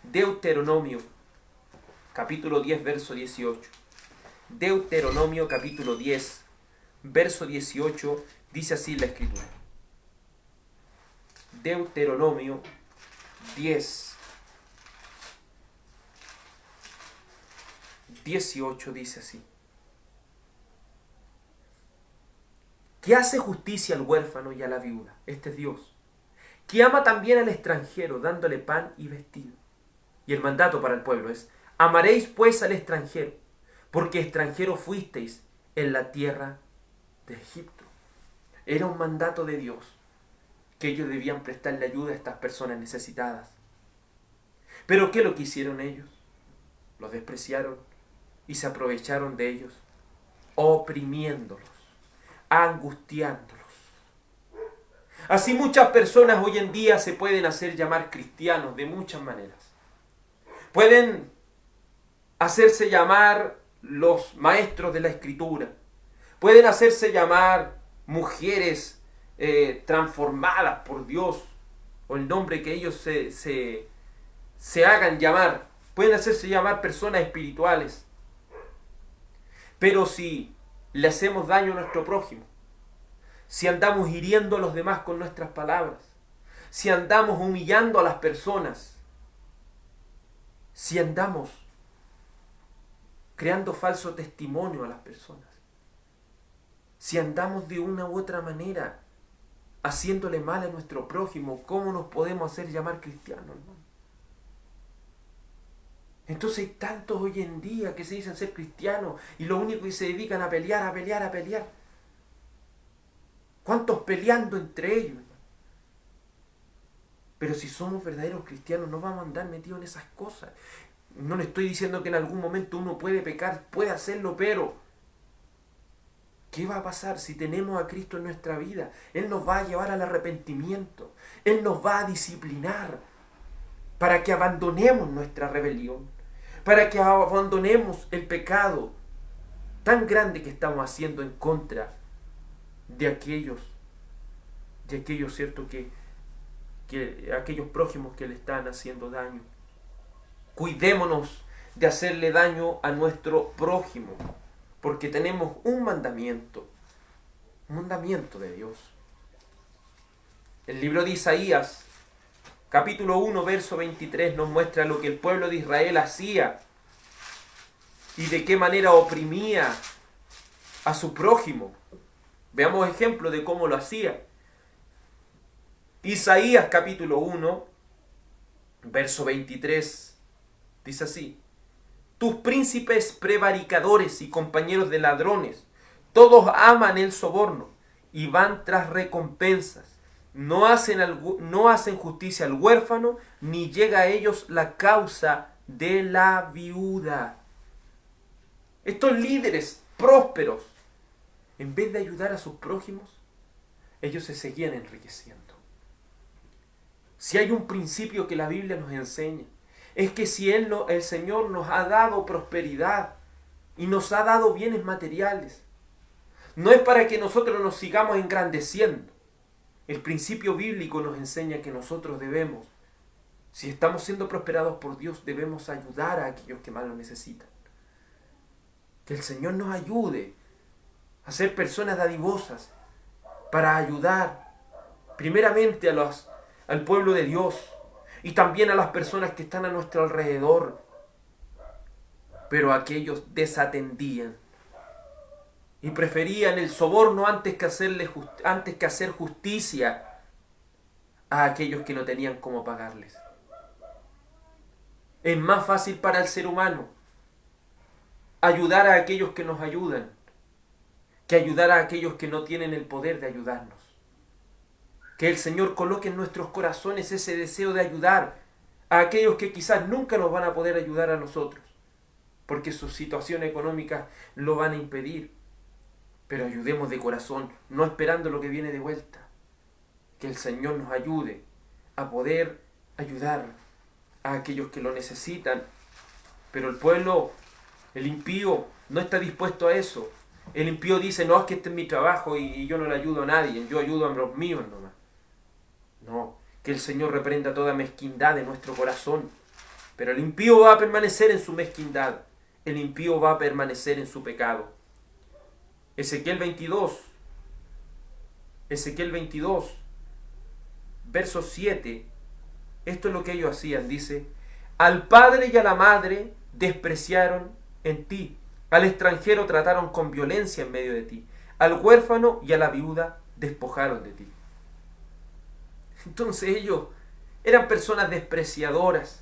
Deuteronomio, capítulo 10, verso 18. Deuteronomio, capítulo 10, verso 18, dice así la Escritura. Deuteronomio 10, 18 dice así. Que hace justicia al huérfano y a la viuda, este es Dios, que ama también al extranjero, dándole pan y vestido. Y el mandato para el pueblo es, amaréis pues al extranjero, porque extranjeros fuisteis en la tierra de Egipto. Era un mandato de Dios, que ellos debían prestarle ayuda a estas personas necesitadas. ¿Pero qué es lo que hicieron ellos? Los despreciaron y se aprovecharon de ellos, oprimiéndolos, angustiándolos. Así muchas personas hoy en día se pueden hacer llamar cristianos de muchas maneras. Pueden hacerse llamar los maestros de la Escritura. Pueden hacerse llamar mujeres transformadas por Dios, o el nombre que ellos se hagan llamar. Pueden hacerse llamar personas espirituales. Pero si le hacemos daño a nuestro prójimo, si andamos hiriendo a los demás con nuestras palabras, si andamos humillando a las personas, si andamos creando falso testimonio a las personas, si andamos de una u otra manera haciéndole mal a nuestro prójimo, ¿cómo nos podemos hacer llamar cristianos, hermano? Entonces hay tantos hoy en día que se dicen ser cristianos y lo único que se dedican a pelear, a pelear, a pelear. ¿Cuántos peleando entre ellos? Pero si somos verdaderos cristianos no vamos a andar metidos en esas cosas. No le estoy diciendo que en algún momento uno puede pecar, puede hacerlo, pero ¿qué va a pasar si tenemos a Cristo en nuestra vida? Él nos va a llevar al arrepentimiento. Él nos va a disciplinar para que abandonemos nuestra rebelión, para que abandonemos el pecado tan grande que estamos haciendo en contra de aquellos, ¿cierto? Que aquellos prójimos que le están haciendo daño. Cuidémonos de hacerle daño a nuestro prójimo, porque tenemos un mandamiento de Dios. El libro de Isaías, capítulo 1, verso 23, nos muestra lo que el pueblo de Israel hacía y de qué manera oprimía a su prójimo. Veamos ejemplos de cómo lo hacía. Isaías capítulo 1, verso 23, dice así: tus príncipes prevaricadores y compañeros de ladrones, todos aman el soborno y van tras recompensas. No hacen justicia al huérfano, ni llega a ellos la causa de la viuda. Estos líderes prósperos, en vez de ayudar a sus prójimos, ellos se seguían enriqueciendo. Si hay un principio que la Biblia nos enseña, es que si el Señor nos ha dado prosperidad y nos ha dado bienes materiales, no es para que nosotros nos sigamos engrandeciendo. El principio bíblico nos enseña que nosotros debemos, si estamos siendo prosperados por Dios, debemos ayudar a aquellos que más lo necesitan. Que el Señor nos ayude a ser personas dadivosas para ayudar primeramente al pueblo de Dios y también a las personas que están a nuestro alrededor. Pero aquellos desatendían y preferían el soborno antes que hacer justicia a aquellos que no tenían cómo pagarles. Es más fácil para el ser humano ayudar a aquellos que nos ayudan que ayudar a aquellos que no tienen el poder de ayudarnos. Que el Señor coloque en nuestros corazones ese deseo de ayudar a aquellos que quizás nunca nos van a poder ayudar a nosotros, porque sus situaciones económicas lo van a impedir. Pero ayudemos de corazón, no esperando lo que viene de vuelta. Que el Señor nos ayude a poder ayudar a aquellos que lo necesitan. Pero el pueblo, el impío, no está dispuesto a eso. El impío dice: no, es que este es mi trabajo y yo no le ayudo a nadie, yo ayudo a los míos nomás. No, que el Señor reprenda toda mezquindad de nuestro corazón. Pero el impío va a permanecer en su mezquindad. El impío va a permanecer en su pecado. Ezequiel 22, verso 7, esto es lo que ellos hacían, dice: al padre y a la madre despreciaron en ti, al extranjero trataron con violencia en medio de ti, al huérfano y a la viuda despojaron de ti. Entonces ellos eran personas despreciadoras,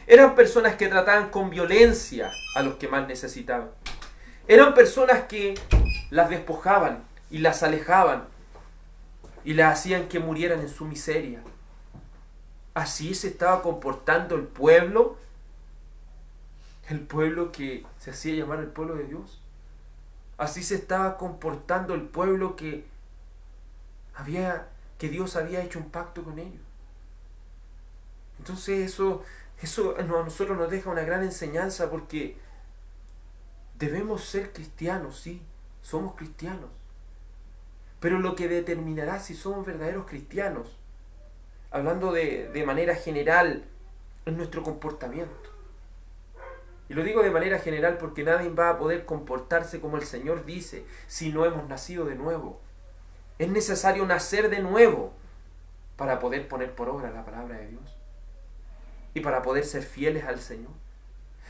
eran personas que trataban con violencia a los que más necesitaban, eran personas que las despojaban y las alejaban y las hacían que murieran en su miseria. Así se estaba comportando el pueblo que se hacía llamar el pueblo de Dios. Así se estaba comportando el pueblo que había que Dios había hecho un pacto con ellos. Entonces eso a nosotros nos deja una gran enseñanza, porque debemos ser cristianos, sí, somos cristianos. Pero lo que determinará si somos verdaderos cristianos, hablando de manera general, es nuestro comportamiento. Y lo digo de manera general porque nadie va a poder comportarse como el Señor dice si no hemos nacido de nuevo. Es necesario nacer de nuevo para poder poner por obra la palabra de Dios. Y para poder ser fieles al Señor.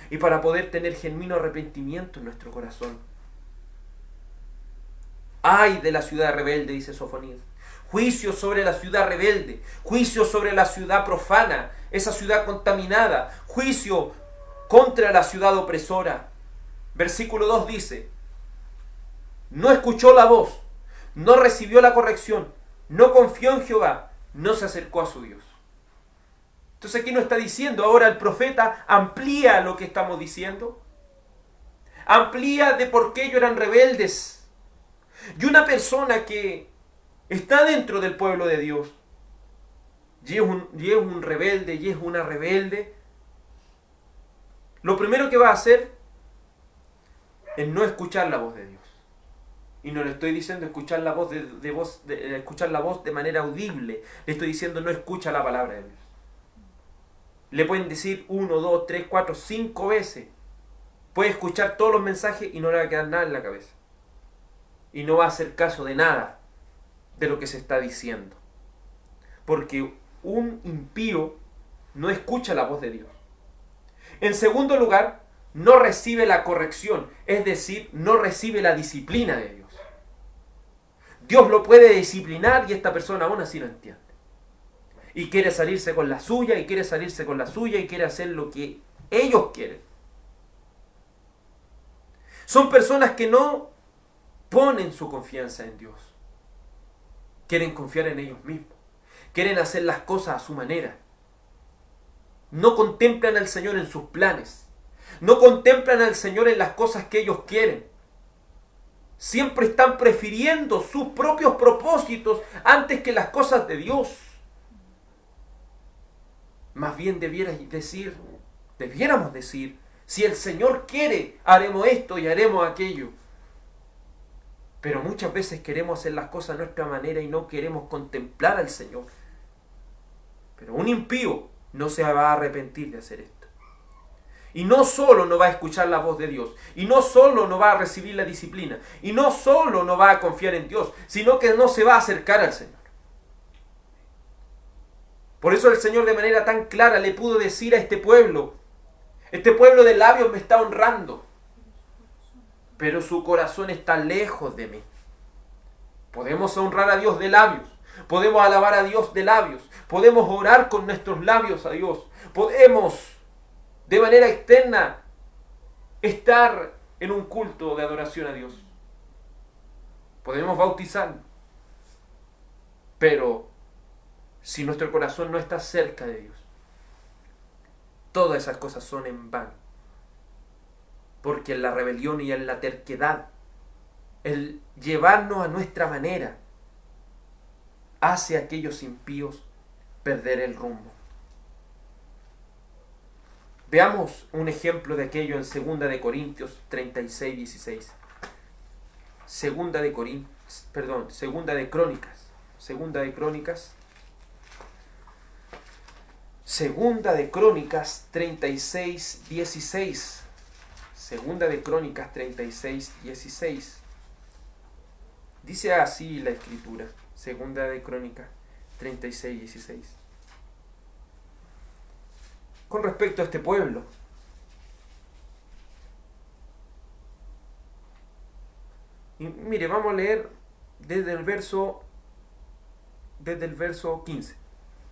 Y para poder tener genuino arrepentimiento en nuestro corazón. ¡Ay de la ciudad rebelde!, dice Sofonías. Juicio sobre la ciudad rebelde. Juicio sobre la ciudad profana. Esa ciudad contaminada. Juicio contra la ciudad opresora. Versículo 2 dice: no escuchó la voz, no recibió la corrección, no confió en Jehová, no se acercó a su Dios. Entonces aquí nos está diciendo, ahora el profeta amplía lo que estamos diciendo, amplía de por qué ellos eran rebeldes. Y una persona que está dentro del pueblo de Dios y es un rebelde y es una rebelde, lo primero que va a hacer es no escuchar la voz de Dios. Y no le estoy diciendo escuchar la voz escuchar la voz de manera audible. Le estoy diciendo no escucha la palabra de Dios. Le pueden decir 1, 2, 3, 4, 5 veces. Puede escuchar todos los mensajes y no le va a quedar nada en la cabeza. Y no va a hacer caso de nada de lo que se está diciendo. Porque un impío no escucha la voz de Dios. En segundo lugar, no recibe la corrección, es decir, no recibe la disciplina de Dios. Dios lo puede disciplinar y esta persona aún así no entiende. Y quiere salirse con la suya, y quiere salirse con la suya, y quiere hacer lo que ellos quieren. Son personas que no ponen su confianza en Dios. Quieren confiar en ellos mismos. Quieren hacer las cosas a su manera. No contemplan al Señor en sus planes. No contemplan al Señor en las cosas que ellos quieren. Siempre están prefiriendo sus propios propósitos antes que las cosas de Dios. Más bien debiéramos decir, si el Señor quiere, haremos esto y haremos aquello. Pero muchas veces queremos hacer las cosas a nuestra manera y no queremos contemplar al Señor. Pero un impío no se va a arrepentir de hacer esto. Y no solo no va a escuchar la voz de Dios, y no solo no va a recibir la disciplina, y no solo no va a confiar en Dios, sino que no se va a acercar al Señor. Por eso el Señor de manera tan clara le pudo decir a este pueblo de labios me está honrando, pero su corazón está lejos de mí. Podemos honrar a Dios de labios, podemos alabar a Dios de labios, podemos orar con nuestros labios a Dios, podemos de manera externa estar en un culto de adoración a Dios, podemos bautizarnos, pero si nuestro corazón no está cerca de Dios, todas esas cosas son en vano. Porque en la rebelión y en la terquedad, el llevarnos a nuestra manera, hace a aquellos impíos perder el rumbo. Veamos un ejemplo de aquello en 2 de Corintios 36, 16. 2 de Crónicas 36, 16. Segunda de Crónicas 36, 16. Dice así la Escritura. Segunda de Crónicas 36, 16. Con respecto a este pueblo. Y mire, vamos a leer desde el verso 15,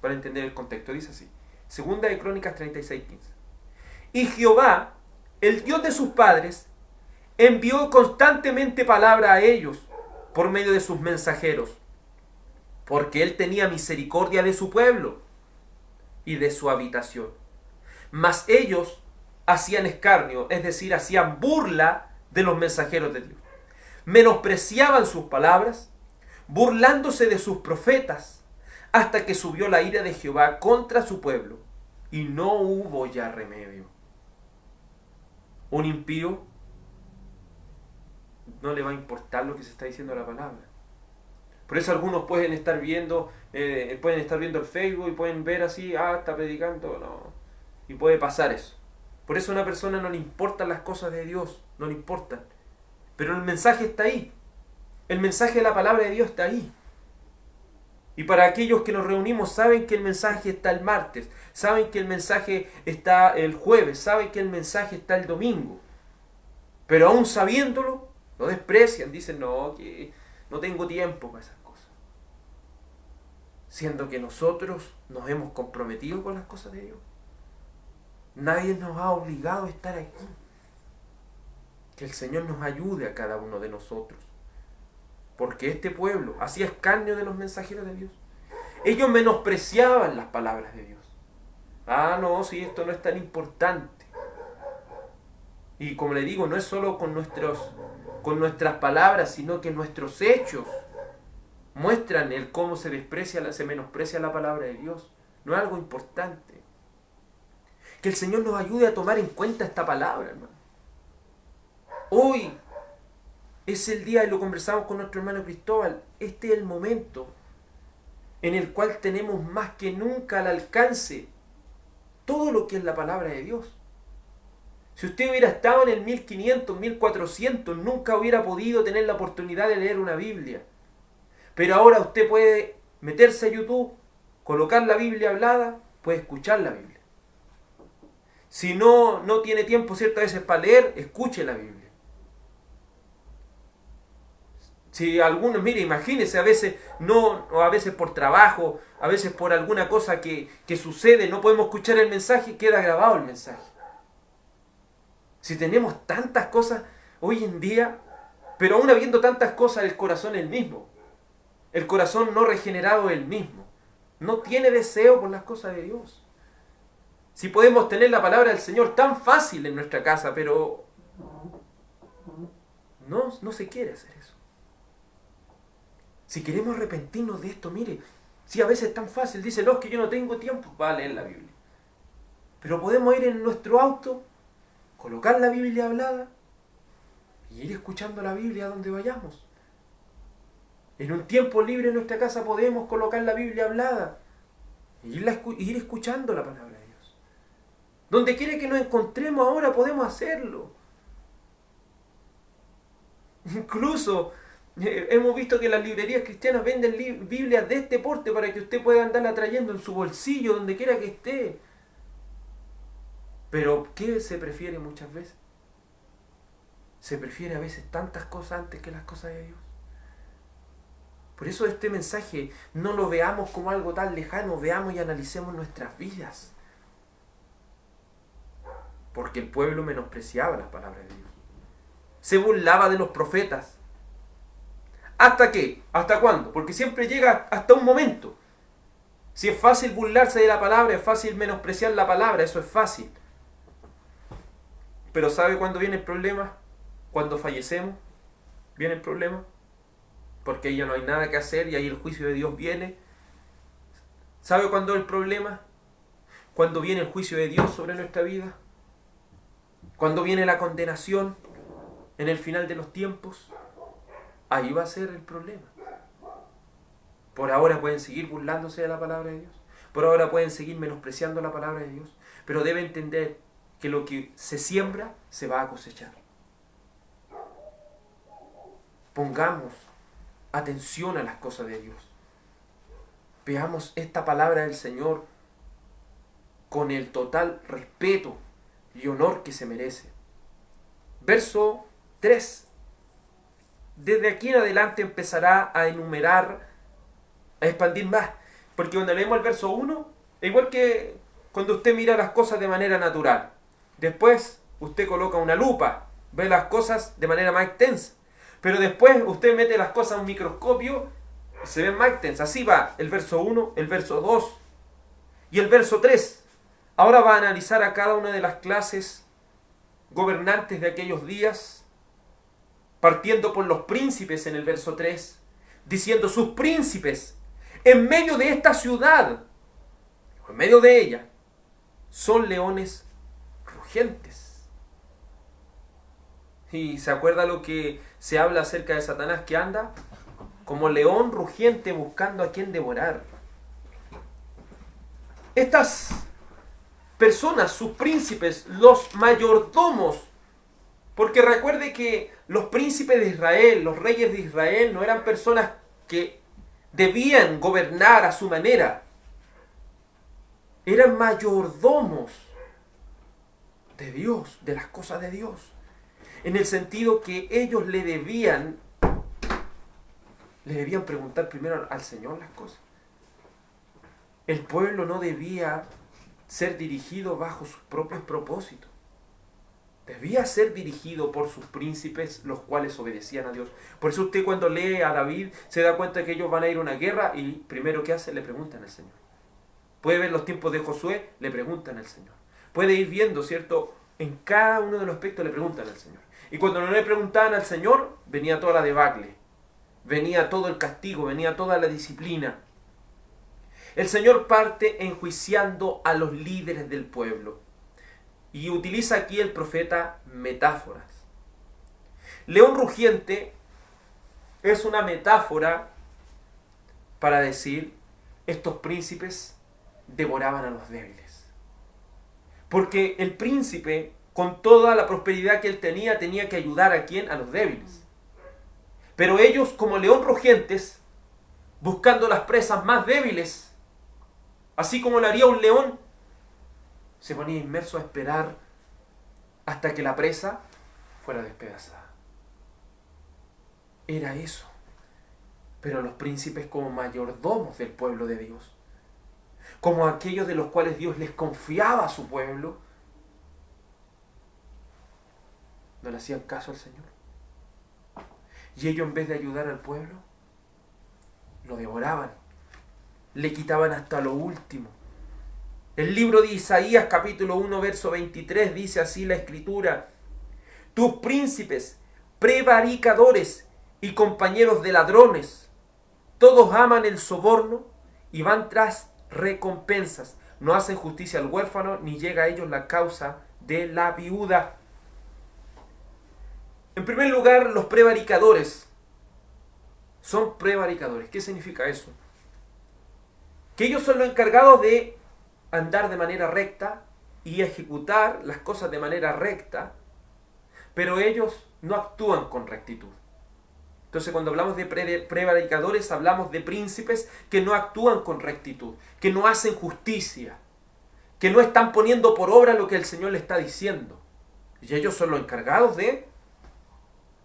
para entender el contexto. Dice así. Segunda de Crónicas 36, 15. Y Jehová, el Dios de sus padres, envió constantemente palabra a ellos por medio de sus mensajeros, porque él tenía misericordia de su pueblo y de su habitación. Mas ellos hacían escarnio, es decir, hacían burla de los mensajeros de Dios. Menospreciaban sus palabras, burlándose de sus profetas, hasta que subió la ira de Jehová contra su pueblo, y no hubo ya remedio. Un impío no le va a importar lo que se está diciendo la palabra. Por eso algunos pueden estar viendo el Facebook y pueden ver así, está predicando, no. Y puede pasar eso. Por eso a una persona no le importan las cosas de Dios, no le importan. Pero el mensaje está ahí. El mensaje de la palabra de Dios está ahí. Y para aquellos que nos reunimos, saben que el mensaje está el martes, saben que el mensaje está el jueves, saben que el mensaje está el domingo. Pero aún sabiéndolo, lo desprecian, dicen, no, que no tengo tiempo para esas cosas. Siendo que nosotros nos hemos comprometido con las cosas de Dios. Nadie nos ha obligado a estar aquí. Que el Señor nos ayude a cada uno de nosotros. Porque este pueblo hacía escarnio de los mensajeros de Dios. Ellos menospreciaban las palabras de Dios. No, si esto no es tan importante. Y como le digo, no es solo con nuestras palabras, sino que nuestros hechos muestran el cómo se menosprecia la palabra de Dios. No es algo importante. Que el Señor nos ayude a tomar en cuenta esta palabra, hermano. Hoy es el día, y lo conversamos con nuestro hermano Cristóbal, este es el momento en el cual tenemos más que nunca al alcance todo lo que es la palabra de Dios. Si usted hubiera estado en el 1500, 1400, nunca hubiera podido tener la oportunidad de leer una Biblia. Pero ahora usted puede meterse a YouTube, colocar la Biblia hablada, puede escuchar la Biblia. Si no tiene tiempo ciertas veces para leer, escuche la Biblia. Si algunos, mire, imagínese, a veces por trabajo, a veces por alguna cosa que sucede, no podemos escuchar el mensaje, queda grabado el mensaje. Si tenemos tantas cosas hoy en día, pero aún habiendo tantas cosas, el corazón es el mismo. El corazón no regenerado es el mismo. No tiene deseo por las cosas de Dios. Si podemos tener la palabra del Señor tan fácil en nuestra casa, pero no se quiere hacer eso. Si queremos arrepentirnos de esto, mire, si a veces es tan fácil, dice, no, es que yo no tengo tiempo para leer la Biblia. Pero podemos ir en nuestro auto, colocar la Biblia hablada y ir escuchando la Biblia donde vayamos. En un tiempo libre en nuestra casa podemos colocar la Biblia hablada e ir escuchando la palabra de Dios. Donde quiera que nos encontremos ahora podemos hacerlo. Incluso hemos visto que las librerías cristianas venden Biblias de este porte para que usted pueda andarla trayendo en su bolsillo, donde quiera que esté. Pero ¿qué se prefiere muchas veces? Se prefiere a veces tantas cosas antes que las cosas de Dios. Por eso este mensaje no lo veamos como algo tan lejano, veamos y analicemos nuestras vidas. Porque el pueblo menospreciaba las palabras de Dios. Se burlaba de los profetas. ¿Hasta qué? ¿Hasta cuándo? Porque siempre llega hasta un momento. Si es fácil burlarse de la palabra, es fácil menospreciar la palabra, eso es fácil. Pero ¿sabe cuándo viene el problema? Cuando fallecemos, viene el problema. Porque ahí ya no hay nada que hacer y ahí el juicio de Dios viene. ¿Sabe cuándo es el problema? Cuando viene el juicio de Dios sobre nuestra vida. Cuando viene la condenación en el final de los tiempos. Ahí va a ser el problema. Por ahora pueden seguir burlándose de la palabra de Dios. Por ahora pueden seguir menospreciando la palabra de Dios. Pero debe entender que lo que se siembra se va a cosechar. Pongamos atención a las cosas de Dios. Veamos esta palabra del Señor con el total respeto y honor que se merece. Verso 3. Desde aquí en adelante empezará a enumerar, a expandir más. Porque cuando leemos el verso 1, igual que cuando usted mira las cosas de manera natural. Después usted coloca una lupa, ve las cosas de manera más extensa. Pero después usted mete las cosas a un microscopio y se ven más extensas. Así va el verso 1, el verso 2 y el verso 3. Ahora va a analizar a cada una de las clases gobernantes de aquellos días, partiendo por los príncipes en el verso 3, diciendo sus príncipes En medio de esta ciudad, o en medio de ella, son leones rugientes. ¿Y se acuerda lo que se habla acerca de Satanás, que anda como león rugiente buscando a quien devorar? Estas personas, sus príncipes, los mayordomos, porque recuerde que los príncipes de Israel, los reyes de Israel, no eran personas que debían gobernar a su manera. Eran mayordomos de Dios, de las cosas de Dios. En el sentido que ellos le debían preguntar primero al Señor las cosas. El pueblo no debía ser dirigido bajo sus propios propósitos. Debía ser dirigido por sus príncipes, los cuales obedecían a Dios. Por eso usted, cuando lee a David, se da cuenta que ellos van a ir a una guerra y primero que hacen, le preguntan al Señor. Puede ver los tiempos de Josué, le preguntan al Señor. Puede ir viendo, ¿cierto? En cada uno de los aspectos le preguntan al Señor. Y cuando no le preguntaban al Señor, venía toda la debacle. Venía todo el castigo, venía toda la disciplina. El Señor parte enjuiciando a los líderes del pueblo. Y utiliza aquí el profeta metáforas. León rugiente es una metáfora para decir, estos príncipes devoraban a los débiles. Porque el príncipe, con toda la prosperidad que él tenía que ayudar a ¿quién? A los débiles. Pero ellos, como león rugientes, buscando las presas más débiles, así como lo haría un león, se ponía inmerso a esperar hasta que la presa fuera despedazada. Era eso. Pero los príncipes, como mayordomos del pueblo de Dios, como aquellos de los cuales Dios les confiaba a su pueblo, no le hacían caso al Señor. Y ellos, en vez de ayudar al pueblo, lo devoraban. Le quitaban hasta lo último. El libro de Isaías, capítulo 1, verso 23, dice así la Escritura: tus príncipes, prevaricadores y compañeros de ladrones, todos aman el soborno y van tras recompensas. No hacen justicia al huérfano, ni llega a ellos la causa de la viuda. En primer lugar, los prevaricadores son prevaricadores. ¿Qué significa eso? Que ellos son los encargados de andar de manera recta y ejecutar las cosas de manera recta, pero ellos no actúan con rectitud. Entonces, cuando hablamos de prevaricadores, hablamos de príncipes que no actúan con rectitud, que no hacen justicia, que no están poniendo por obra lo que el Señor le está diciendo. Y ellos son los encargados de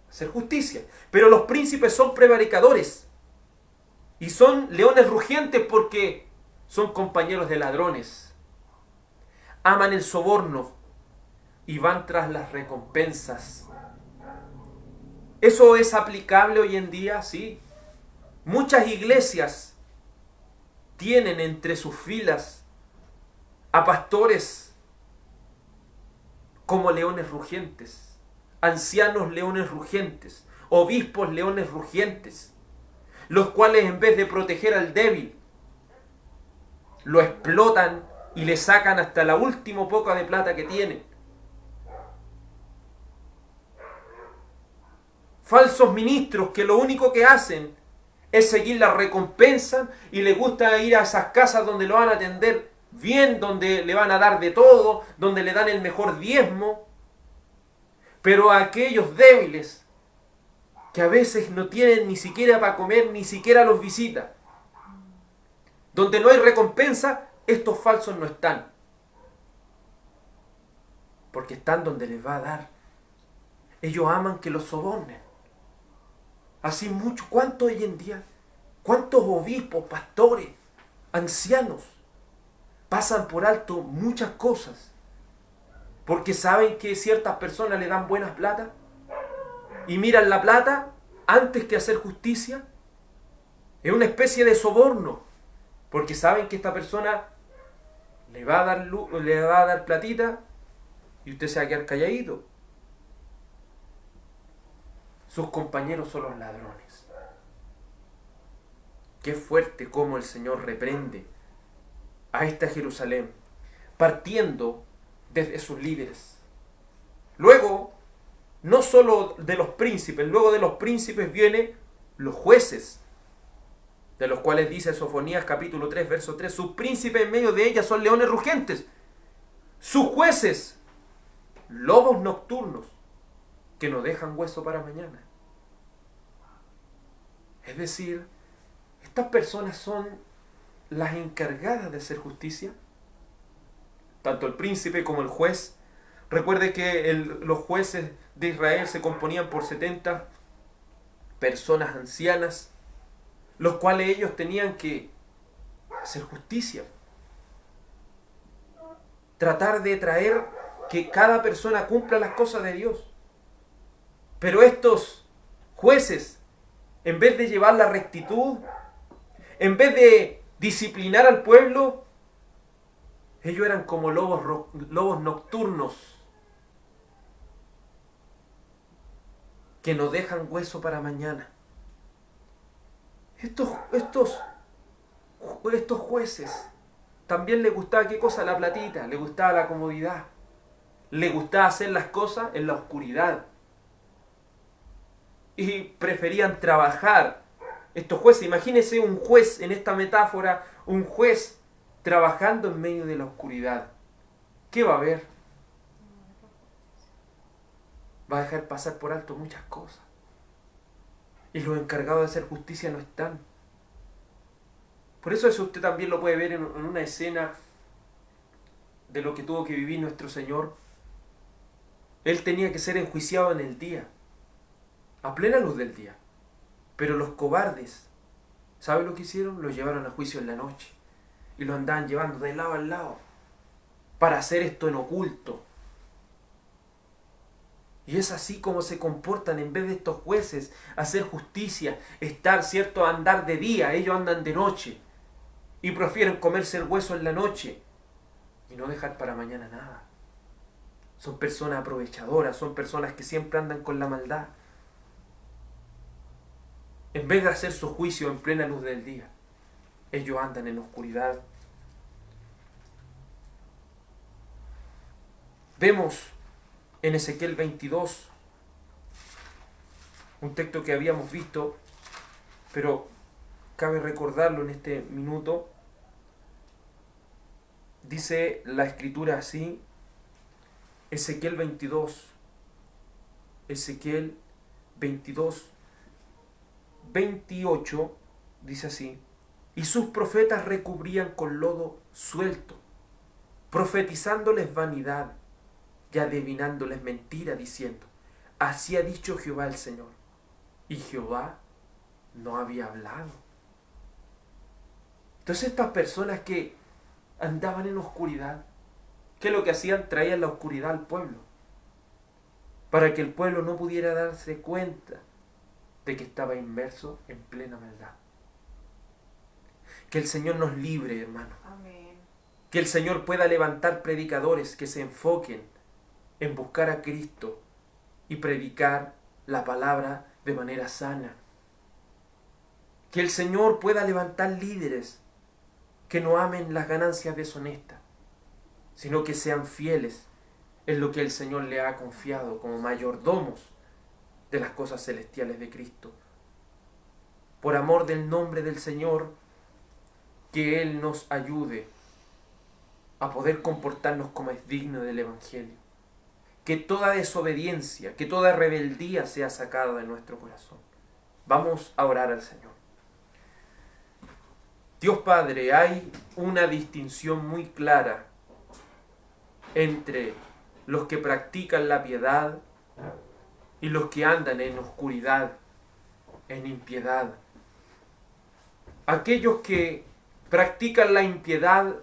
hacer justicia. Pero los príncipes son prevaricadores y son leones rugientes porque son compañeros de ladrones. Aman el soborno y van tras las recompensas. ¿Eso es aplicable hoy en día? Sí. Muchas iglesias tienen entre sus filas a pastores como leones rugientes, ancianos leones rugientes, obispos leones rugientes, los cuales, en vez de proteger al débil, lo explotan y le sacan hasta la última poca de plata que tienen. Falsos ministros que lo único que hacen es seguir la recompensa y les gusta ir a esas casas donde lo van a atender bien, donde le van a dar de todo, donde le dan el mejor diezmo. Pero a aquellos débiles que a veces no tienen ni siquiera para comer, ni siquiera los visita, donde no hay recompensa, estos falsos no están. Porque están donde les va a dar. Ellos aman que los sobornen. Así mucho. ¿Cuántos hoy en día? ¿Cuántos obispos, pastores, ancianos pasan por alto muchas cosas? Porque saben que ciertas personas le dan buenas plata y miran la plata antes que hacer justicia. Es una especie de soborno. Porque saben que esta persona le va a dar platita y usted se va a quedar calladito. Sus compañeros son los ladrones. Qué fuerte cómo el Señor reprende a esta Jerusalén, partiendo desde sus líderes. Luego, no solo de los príncipes, luego de los príncipes vienen los jueces, de los cuales dice Sofonías capítulo 3, verso 3, sus príncipes en medio de ellas son leones rugientes, sus jueces, lobos nocturnos, que no dejan hueso para mañana. Es decir, estas personas son las encargadas de hacer justicia, tanto el príncipe como el juez. Recuerde que los jueces de Israel se componían por 70 personas ancianas, los cuales ellos tenían que hacer justicia, tratar de traer que cada persona cumpla las cosas de Dios. Pero estos jueces, en vez de llevar la rectitud, en vez de disciplinar al pueblo, ellos eran como lobos nocturnos que no dejan hueso para mañana. Estos jueces también les gustaba, ¿qué cosa? La platita, les gustaba la comodidad, les gustaba hacer las cosas en la oscuridad y preferían trabajar. Estos jueces, imagínense un juez en esta metáfora, un juez trabajando en medio de la oscuridad. ¿Qué va a ver? Va a dejar pasar por alto muchas cosas. Y los encargados de hacer justicia no están. Por eso usted también lo puede ver en una escena de lo que tuvo que vivir nuestro Señor. Él tenía que ser enjuiciado en el día, a plena luz del día. Pero los cobardes, ¿sabe lo que hicieron? Lo llevaron a juicio en la noche. Y lo andaban llevando de lado a lado para hacer esto en oculto. Y es así como se comportan, en vez de estos jueces hacer justicia, estar, ¿cierto?, andar de día, ellos andan de noche y prefieren comerse el hueso en la noche y no dejar para mañana nada. Son personas aprovechadoras, son personas que siempre andan con la maldad. En vez de hacer su juicio en plena luz del día, ellos andan en oscuridad. Vemos en Ezequiel 22, un texto que habíamos visto, pero cabe recordarlo en este minuto. Dice la Escritura así, Ezequiel 22, 28, dice así: y sus profetas recubrían con lodo suelto, profetizándoles vanidad y adivinándoles mentira, diciendo: así ha dicho Jehová el Señor. Y Jehová no había hablado. Entonces estas personas que andaban en oscuridad, ¿qué es lo que hacían? Traían la oscuridad al pueblo, para que el pueblo no pudiera darse cuenta de que estaba inmerso en plena maldad. Que el Señor nos libre, hermano. Amén. Que el Señor pueda levantar predicadores que se enfoquen en buscar a Cristo y predicar la palabra de manera sana. Que el Señor pueda levantar líderes que no amen las ganancias deshonestas, sino que sean fieles en lo que el Señor le ha confiado como mayordomos de las cosas celestiales de Cristo. Por amor del nombre del Señor, que Él nos ayude a poder comportarnos como es digno del Evangelio. Que toda desobediencia, que toda rebeldía sea sacada de nuestro corazón. Vamos a orar al Señor. Dios Padre, hay una distinción muy clara entre los que practican la piedad y los que andan en oscuridad, en impiedad. Aquellos que practican la impiedad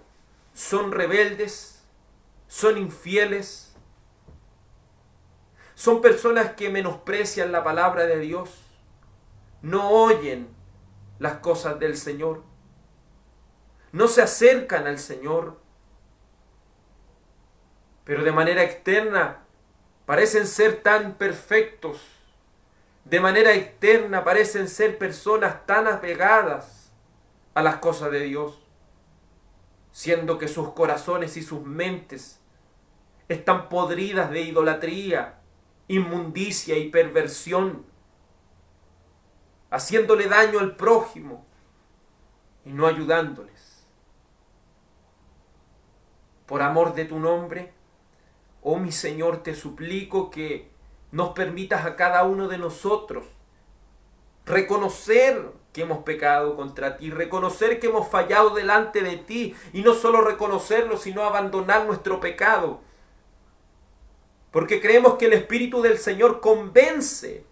son rebeldes, son infieles, son personas que menosprecian la palabra de Dios, no oyen las cosas del Señor, no se acercan al Señor, pero de manera externa parecen ser tan perfectos, de manera externa parecen ser personas tan apegadas a las cosas de Dios, siendo que sus corazones y sus mentes están podridas de idolatría, inmundicia y perversión, haciéndole daño al prójimo y no ayudándoles. Por amor de tu nombre, oh mi Señor, te suplico que nos permitas a cada uno de nosotros reconocer que hemos pecado contra ti, reconocer que hemos fallado delante de ti, y no solo reconocerlo, sino abandonar nuestro pecado. Porque creemos que el Espíritu del Señor convence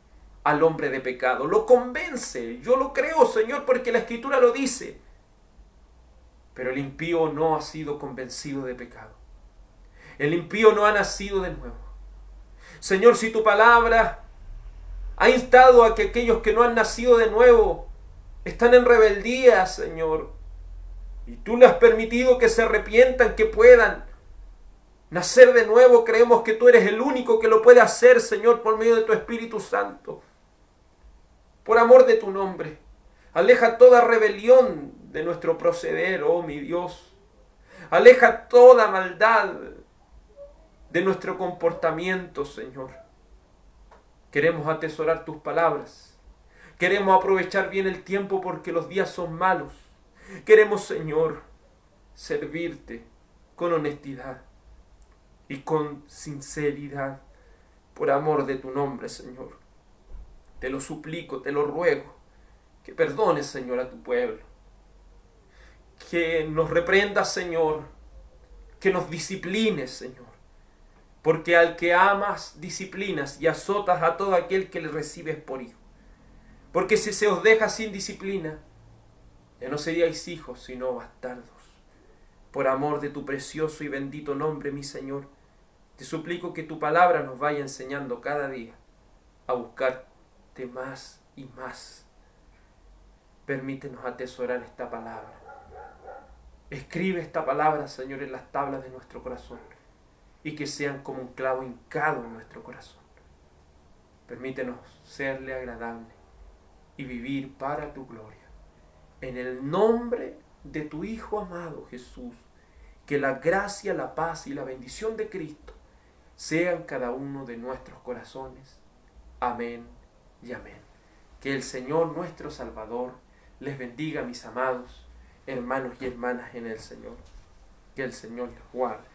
al hombre de pecado, lo convence. Yo lo creo, Señor, porque la Escritura lo dice. Pero el impío no ha sido convencido de pecado. El impío no ha nacido de nuevo. Señor, si tu palabra ha instado a que aquellos que no han nacido de nuevo están en rebeldía, Señor, y tú les has permitido que se arrepientan, que puedan nacer de nuevo, creemos que tú eres el único que lo puede hacer, Señor, por medio de tu Espíritu Santo. Por amor de tu nombre, aleja toda rebelión de nuestro proceder, oh mi Dios. Aleja toda maldad de nuestro comportamiento, Señor. Queremos atesorar tus palabras. Queremos aprovechar bien el tiempo porque los días son malos. Queremos, Señor, servirte con honestidad y con sinceridad, por amor de tu nombre, Señor. Te lo suplico, te lo ruego, que perdones, Señor, a tu pueblo. Que nos reprendas, Señor, que nos disciplines, Señor. Porque al que amas, disciplinas y azotas a todo aquel que le recibes por hijo. Porque si se os deja sin disciplina, ya no seríais hijos, sino bastardos. Por amor de tu precioso y bendito nombre, mi Señor, te suplico que tu palabra nos vaya enseñando cada día a buscarte más y más. Permítenos atesorar esta palabra. Escribe esta palabra, Señor, en las tablas de nuestro corazón y que sean como un clavo hincado en nuestro corazón. Permítenos serle agradable y vivir para tu gloria. En el nombre de tu Hijo amado Jesús, que la gracia, la paz y la bendición de Cristo sean cada uno de nuestros corazones. Amén y amén. Que el Señor nuestro Salvador les bendiga, mis amados hermanos y hermanas en el Señor. Que el Señor les guarde.